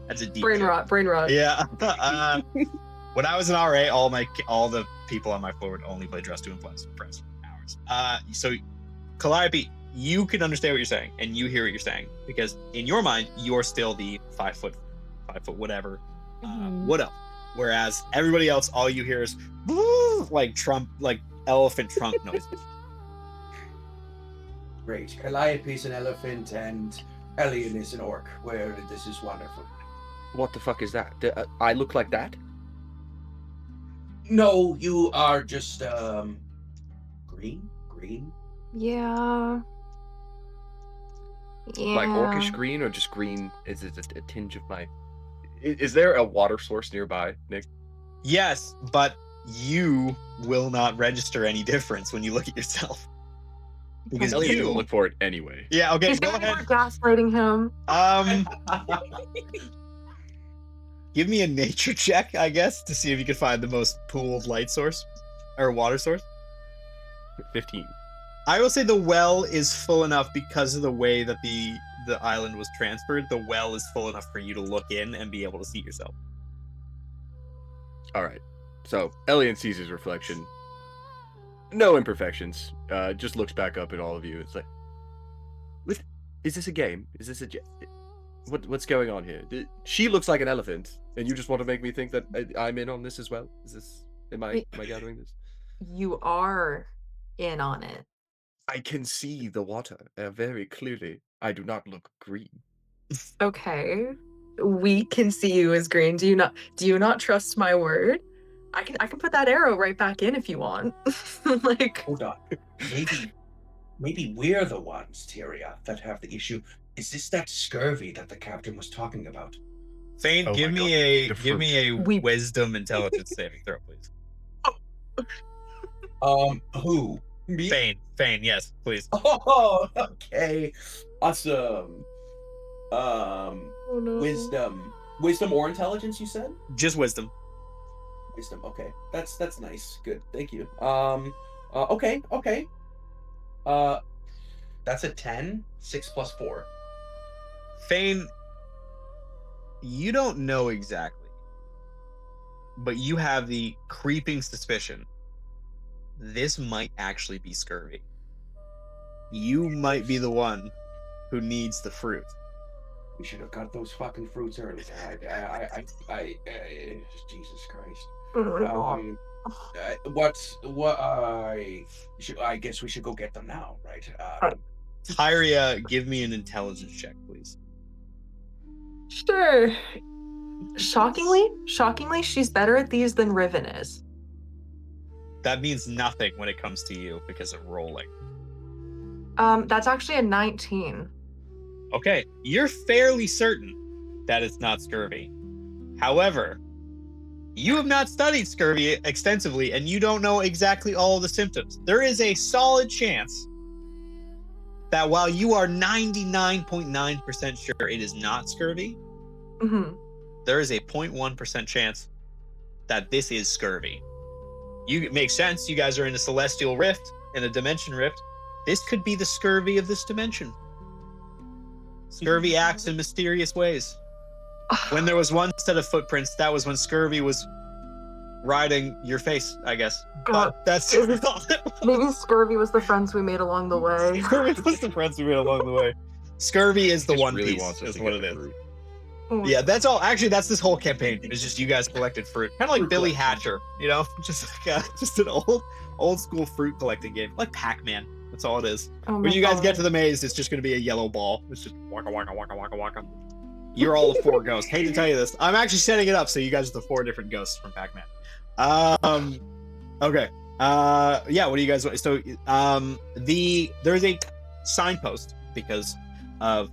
Speaker 1: that's a deep
Speaker 2: Brain
Speaker 1: joke.
Speaker 2: rot.
Speaker 1: Yeah. When I was an RA, all the people on my floor would only play Dress to Impress for hours. So Calliope, you can understand what you're saying, and you hear what you're saying, because in your mind, you're still the 5 foot whatever, what else? Whereas everybody else, all you hear is like elephant trunk noises.
Speaker 4: Great. Calliope is an elephant and Elian is an orc. This is wonderful.
Speaker 3: What the fuck is that? I look like that?
Speaker 4: No, you are just green.
Speaker 2: Yeah.
Speaker 3: Like orcish green, or just green? Is it a tinge of my... Is there a water source nearby, Nick?
Speaker 1: Yes, but you will not register any difference when you look at yourself. Because
Speaker 3: Elliot will
Speaker 1: you...
Speaker 3: look for it anyway.
Speaker 1: Yeah, okay,
Speaker 2: He's
Speaker 1: go
Speaker 2: gonna
Speaker 1: ahead.
Speaker 2: start gaslighting him.
Speaker 1: Give me a nature check, I guess, to see if you can find the most pooled light source or water source.
Speaker 3: 15.
Speaker 1: I will say the well is full enough because of the way that the island was transferred. The well is full enough for you to look in and be able to see yourself.
Speaker 3: All right. So Elian sees his reflection. No imperfections. Just looks back up at all of you. It's like, is this a game? Is this what's going on here? She looks like an elephant, and you just want to make me think that I'm in on this as well? Am I gathering this?
Speaker 2: You are in on it.
Speaker 3: I can see the water very clearly. I do not look green.
Speaker 2: Okay. We can see you as green. Do you not trust my word? I can put that arrow right back in if you want. Like,
Speaker 4: Hold on. Maybe we're the ones, Tyria, that have the issue. Is this that scurvy that the captain was talking about?
Speaker 1: Thane,
Speaker 3: Oh
Speaker 1: give
Speaker 3: my
Speaker 1: me a
Speaker 2: We-
Speaker 1: wisdom intelligence saving throw, please.
Speaker 4: Who? Me?
Speaker 1: Thane, yes, please.
Speaker 4: Oh, okay. Awesome.
Speaker 2: oh no.
Speaker 4: Wisdom or intelligence, you said?
Speaker 1: Just wisdom.
Speaker 4: Wisdom, okay. That's nice. Good. Thank you. Okay. That's a 10. 6 plus 4.
Speaker 1: Thane, you don't know exactly, but you have the creeping suspicion this might actually be scurvy. You might be the one who needs the fruit.
Speaker 4: We should have got those fucking fruits earlier. Jesus Christ. I guess we should go get them now, right?
Speaker 1: Tyria, give me an intelligence check, please.
Speaker 2: Sure. Shockingly, she's better at these than Riven is.
Speaker 1: That means nothing when it comes to you because of rolling.
Speaker 2: That's actually a 19.
Speaker 1: Okay, you're fairly certain that it's not scurvy. However, You have not studied scurvy extensively, and you don't know exactly all the symptoms. There is a solid chance that while you are 99.9% sure it is not scurvy,
Speaker 2: Hmm.
Speaker 1: there is a 0.1% chance that this is scurvy. It makes sense. You guys are in a celestial rift, in a dimension rift. This could be the scurvy of this dimension. Scurvy acts in mysterious ways. When there was one set of footprints, that was when scurvy was riding your face, I guess.
Speaker 2: God,
Speaker 1: But that's
Speaker 2: maybe scurvy was the friends we made along the way.
Speaker 1: scurvy was the friends we made along the way. Scurvy is the
Speaker 3: Just
Speaker 1: One
Speaker 3: really
Speaker 1: Piece,
Speaker 3: wants us
Speaker 1: is
Speaker 3: to
Speaker 1: what
Speaker 3: get
Speaker 1: it
Speaker 3: the
Speaker 1: is.
Speaker 3: fruit.
Speaker 2: Oh my
Speaker 1: Yeah,
Speaker 2: God.
Speaker 1: that's all. Actually, that's this whole campaign. It's just you guys collected fruit, kind of like
Speaker 4: Fruit
Speaker 1: Billy
Speaker 4: collection.
Speaker 1: Hatcher, just like just an old school fruit collecting game, like Pac-Man. That's all it is.
Speaker 2: Oh
Speaker 1: When
Speaker 2: my
Speaker 1: you guys get to
Speaker 2: God.
Speaker 1: the maze, it's just going to be a yellow ball. It's just waka waka waka waka waka. You're all the four ghosts. Hate to tell you this, I'm actually setting it up so you guys are the four different ghosts from Pac-Man. Okay. Yeah. What do you guys want? So, there's a signpost because of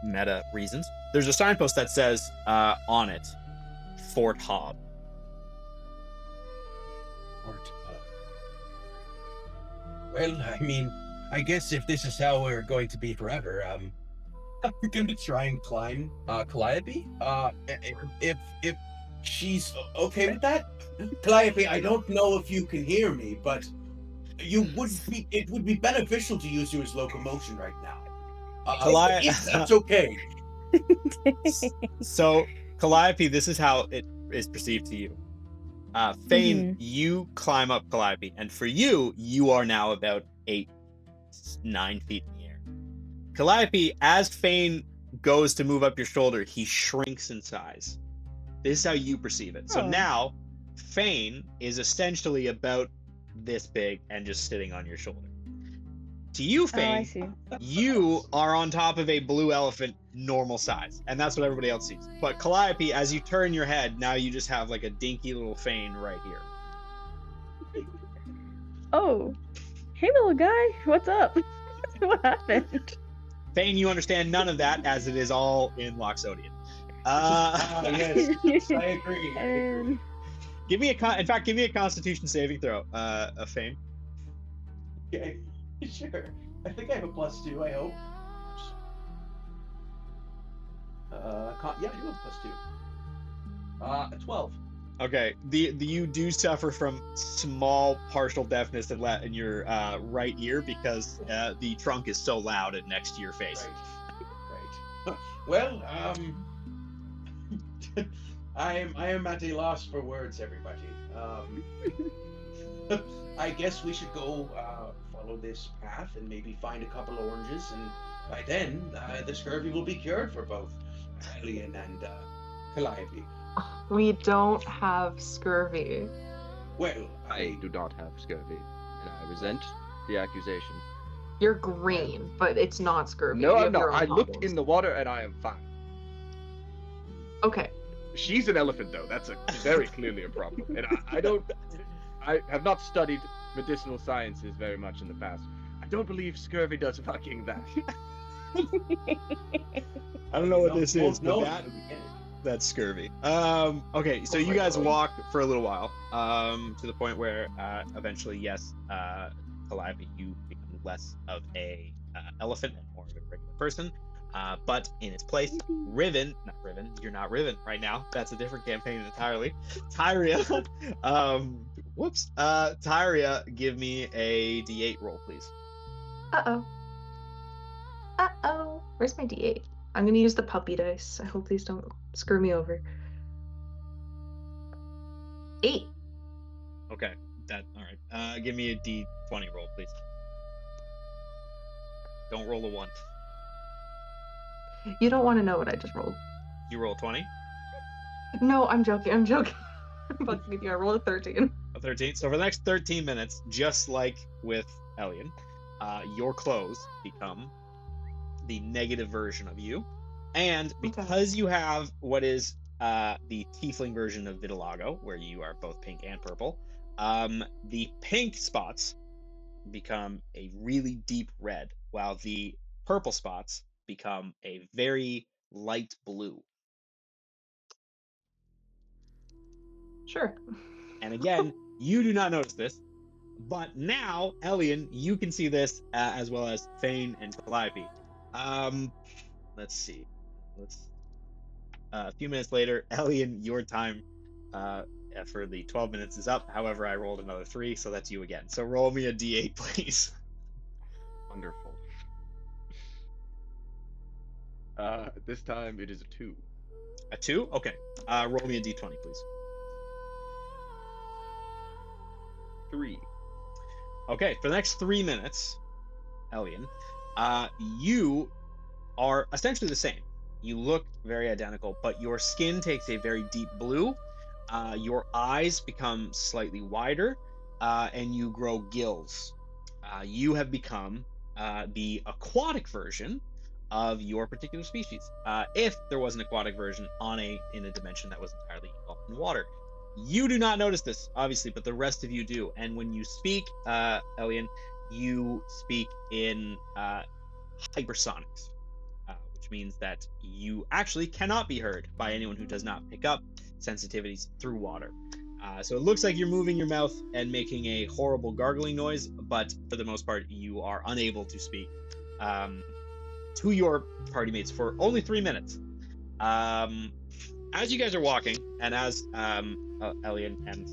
Speaker 1: meta reasons. There's a signpost that says on it, Fort Hobb.
Speaker 4: Well, I mean, I guess if this is how we're going to be forever, I'm gonna try and climb Calliope. If she's okay with that, Calliope. I don't know if you can hear me, but it would be beneficial to use you as locomotion right now. If that's okay.
Speaker 1: So, Calliope, this is how it is perceived to you. Fane,
Speaker 5: Mhm.
Speaker 1: you climb up Calliope, and for you, you are now about 9 feet in the air. Calliope, as Fane goes to move up your shoulder, he shrinks in size. This is how you perceive it. So
Speaker 5: Oh.
Speaker 1: now, Fane is essentially about this big and just sitting on your shoulder. To you,
Speaker 5: Oh, I
Speaker 1: Fane,
Speaker 5: see.
Speaker 1: you are on top of a blue elephant normal size, and that's what everybody else sees. But Calliope, as you turn your head, now you just have like a dinky little Fane right here.
Speaker 5: Oh, hey, little guy. What's up? What happened?
Speaker 1: Fane, you understand none of that as it is all in Loxodian.
Speaker 4: Yes, I agree.
Speaker 5: And
Speaker 1: Give me a Constitution saving throw, Fane.
Speaker 4: Okay, sure. I think I have a +2. I hope. Yeah, I do have a +2. 12.
Speaker 1: Okay, you do suffer from small partial deafness in your right ear because the trunk is so loud and next to your face.
Speaker 4: Right. Well, I am at a loss for words, everybody. I guess we should go follow this path and maybe find a couple of oranges, and by then the scurvy will be cured for both Alien and Calliope.
Speaker 2: We don't have scurvy.
Speaker 4: Well,
Speaker 3: I do not have scurvy, and I resent the accusation.
Speaker 2: You're green, but it's not scurvy.
Speaker 3: No,
Speaker 2: You
Speaker 3: I'm
Speaker 2: have your
Speaker 3: not.
Speaker 2: own
Speaker 3: I looked
Speaker 2: problems.
Speaker 3: in the water and I am fine.
Speaker 2: Okay.
Speaker 3: She's an elephant, though. That's very clearly a problem. And I have not studied medicinal sciences very much in the past. I don't believe scurvy does fucking that.
Speaker 1: I don't know what
Speaker 4: no,
Speaker 1: this
Speaker 4: won't
Speaker 1: is,
Speaker 4: know
Speaker 1: but
Speaker 4: until we get it.
Speaker 1: that's scurvy. Okay, so
Speaker 4: Oh
Speaker 1: you
Speaker 4: my
Speaker 1: guys
Speaker 4: God.
Speaker 1: walk for a little while, to the point where eventually, yes, Calliope, you become less of a elephant and more of a regular person. But in its place, Riven, not Riven, you're not Riven right now. That's a different campaign entirely. Tyria, Tyria, give me a D8 roll, please.
Speaker 2: Uh-oh. Uh-oh. Where's my D8? I'm gonna use the puppy dice. I hope these don't screw me over. 8.
Speaker 1: Okay, all right. Give me a D20 roll, please. Don't roll a 1.
Speaker 2: You don't want to know what I just rolled.
Speaker 1: You roll 20.
Speaker 2: No, I'm joking. I'm joking. I'm fucking with you. I rolled a 13.
Speaker 1: A 13. So for the next 13 minutes, just like with Elian, your clothes become the negative version of you. And because you have what is the tiefling version of Vitiligo, where you are both pink and purple, the pink spots become a really deep red, while the purple spots become a very light blue.
Speaker 2: Sure.
Speaker 1: And again, you do not notice this, but now, Elian, you can see this as well as Fane and Calliope. Um, let's see. Let's a few minutes later, Elian, your time for the 12 minutes is up. However, I rolled another 3, so that's you again. So roll me a d8, please.
Speaker 3: Wonderful. This time it is a 2.
Speaker 1: A 2? Okay. Roll me a d20, please.
Speaker 3: 3.
Speaker 1: Okay, for the next 3 minutes, Elian, you are essentially the same. You look very identical, but your skin takes a very deep blue. Your eyes become slightly wider, and you grow gills. You have become the aquatic version of your particular species. If there was an aquatic version in a dimension that was entirely engulfed in water, you do not notice this, obviously, but the rest of you do. And when you speak, Elian, you speak in hypersonics, which means that you actually cannot be heard by anyone who does not pick up sensitivities through water. So it looks like you're moving your mouth and making a horrible gargling noise, but for the most part, you are unable to speak to your party mates for only 3 minutes. As you guys are walking, and as Elian and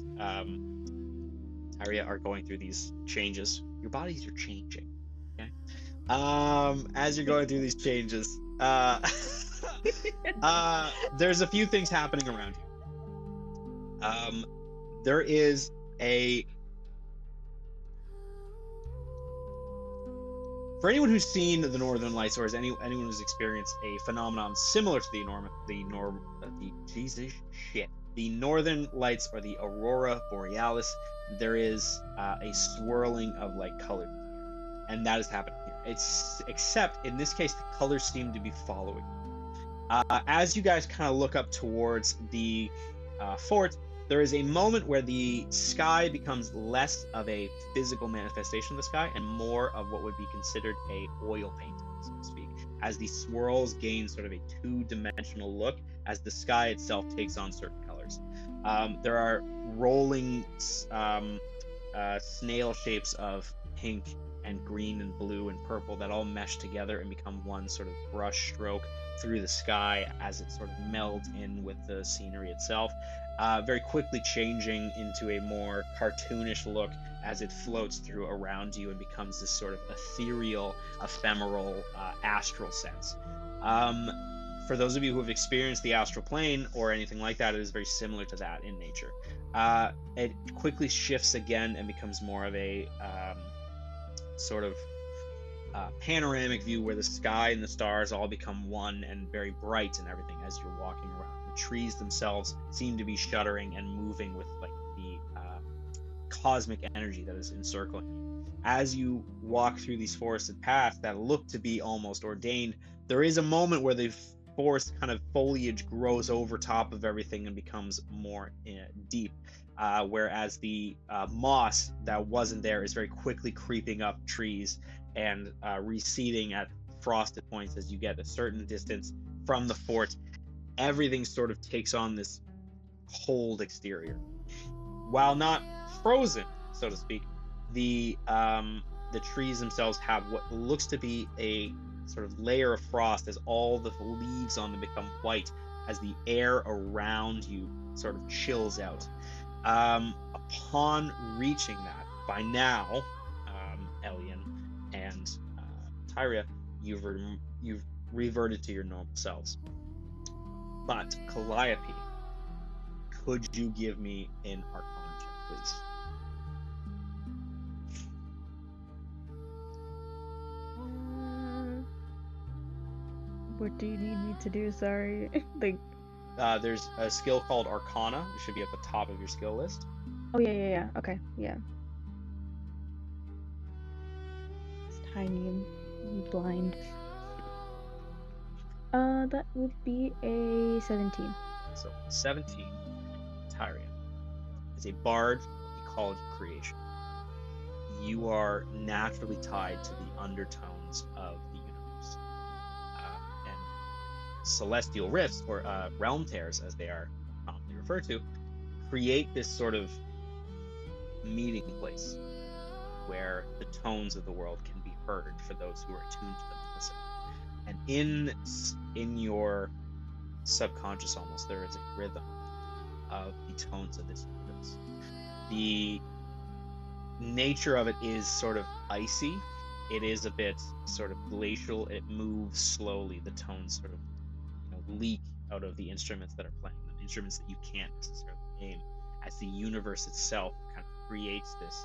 Speaker 1: Tyria are going through these changes, your bodies are changing. Okay. As you're going through these changes, there's a few things happening around you. There is a For anyone who's seen the Northern Lights, or anyone who's experienced a phenomenon similar to the Northern Lights or the Aurora Borealis, there is a swirling of like colors, and that is happening here. Except in this case, the colors seem to be following. As you guys kind of look up towards the fort, there is a moment where the sky becomes less of a physical manifestation of the sky and more of what would be considered a oil painting, so to speak, as the swirls gain sort of a two-dimensional look as the sky itself takes on certain colors. There are rolling snail shapes of pink and green and blue and purple that all mesh together and become one sort of brush stroke through the sky as it sort of melds in with the scenery itself, very quickly changing into a more cartoonish look as it floats through around you and becomes this sort of ethereal, ephemeral, astral sense. For those of you who have experienced the astral plane or anything like that, it is very similar to that in nature. It quickly shifts again and becomes more of a sort of panoramic view where the sky and the stars all become one and very bright and everything as you're walking around. The trees themselves seem to be shuddering and moving with like the cosmic energy that is encircling you. As you walk through these forested paths that look to be almost ordained, there is a moment where the forest kind of foliage grows over top of everything and becomes more deep. Whereas the moss that wasn't there is very quickly creeping up trees and receding at frosted points as you get a certain distance from the fort. Everything sort of takes on this cold exterior. While not frozen, so to speak, the trees themselves have what looks to be a sort of layer of frost as all the leaves on them become white as the air around you sort of chills out. Upon reaching that, by now, Elian and Tyria, you've reverted to your normal selves. But Calliope, could you give me an Arcana check, please?
Speaker 5: What do you need me to do? Sorry. Like,
Speaker 1: There's a skill called Arcana. It should be at the top of your skill list.
Speaker 5: oh yeah. Okay, yeah. It's tiny and blind. That would be a 17.
Speaker 1: So 17, Tyria, is a bard, a college of creation. You are naturally tied to the undertones of the universe. And celestial rifts, or realm tears as they are commonly referred to, create this sort of meeting place where the tones of the world can be heard for those who are attuned to them and listen. And in your subconscious, almost, there is a rhythm of the tones of this universe. The nature of it is sort of icy. It is a bit sort of glacial. It moves slowly. The tones sort of leak out of the instruments that are playing them, instruments that you can't necessarily name, as the universe itself kind of creates this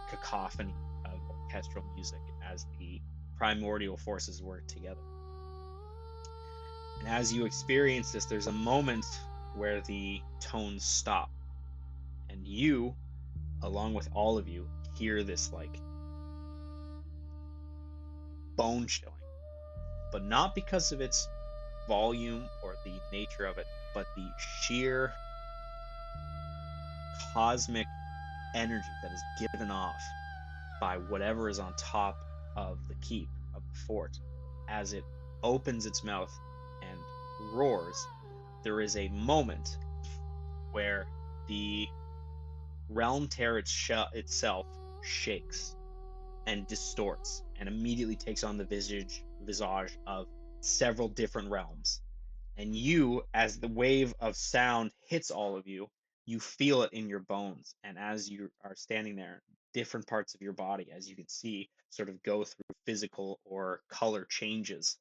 Speaker 1: cacophony of orchestral music as the primordial forces work together. And as you experience this, there's a moment where the tones stop, and you, along with all of you, hear this like bone chilling, but not because of its volume or the nature of it, but the sheer cosmic energy that is given off by whatever is on top of the keep of the fort. As it opens its mouth and roars, there is a moment where the realm tear itself shakes and distorts and immediately takes on the visage of several different realms. And you, as the wave of sound hits all of you, you feel it in your bones. And as you are standing there, different parts of your body, as you can see, sort of go through physical or color changes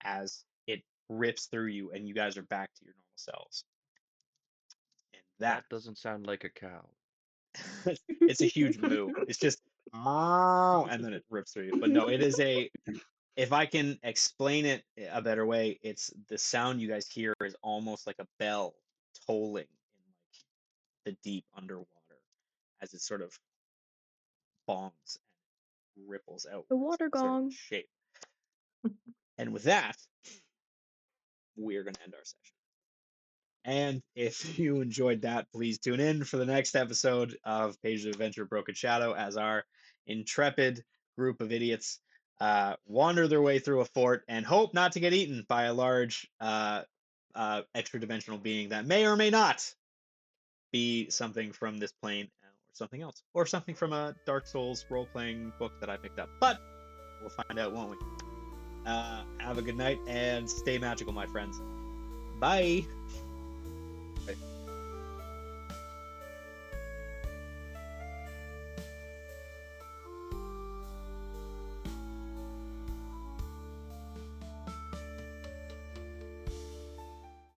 Speaker 1: as it rips through you, and you guys are back to your normal selves. And that
Speaker 3: That doesn't sound like a cow.
Speaker 1: it's a huge moo. It's just and then it rips through you. But no, it is a, if I can explain it a better way, it's the sound you guys hear is almost like a bell tolling in like the deep underwater as it sort of bongs and ripples
Speaker 5: The
Speaker 1: outwards
Speaker 5: water
Speaker 1: in sort of a
Speaker 5: gong.
Speaker 1: shape. And with that, we're going to end our session. And if you enjoyed that, please tune in for the next episode of Pages of Adventure Broken Shadow as our intrepid group of idiots wander their way through a fort and hope not to get eaten by a large extra dimensional being that may or may not be something from this plane or something else, or something from a Dark Souls role playing book that I picked up. But we'll find out, won't we? Have a good night and stay magical, my friends. Bye.
Speaker 3: Right.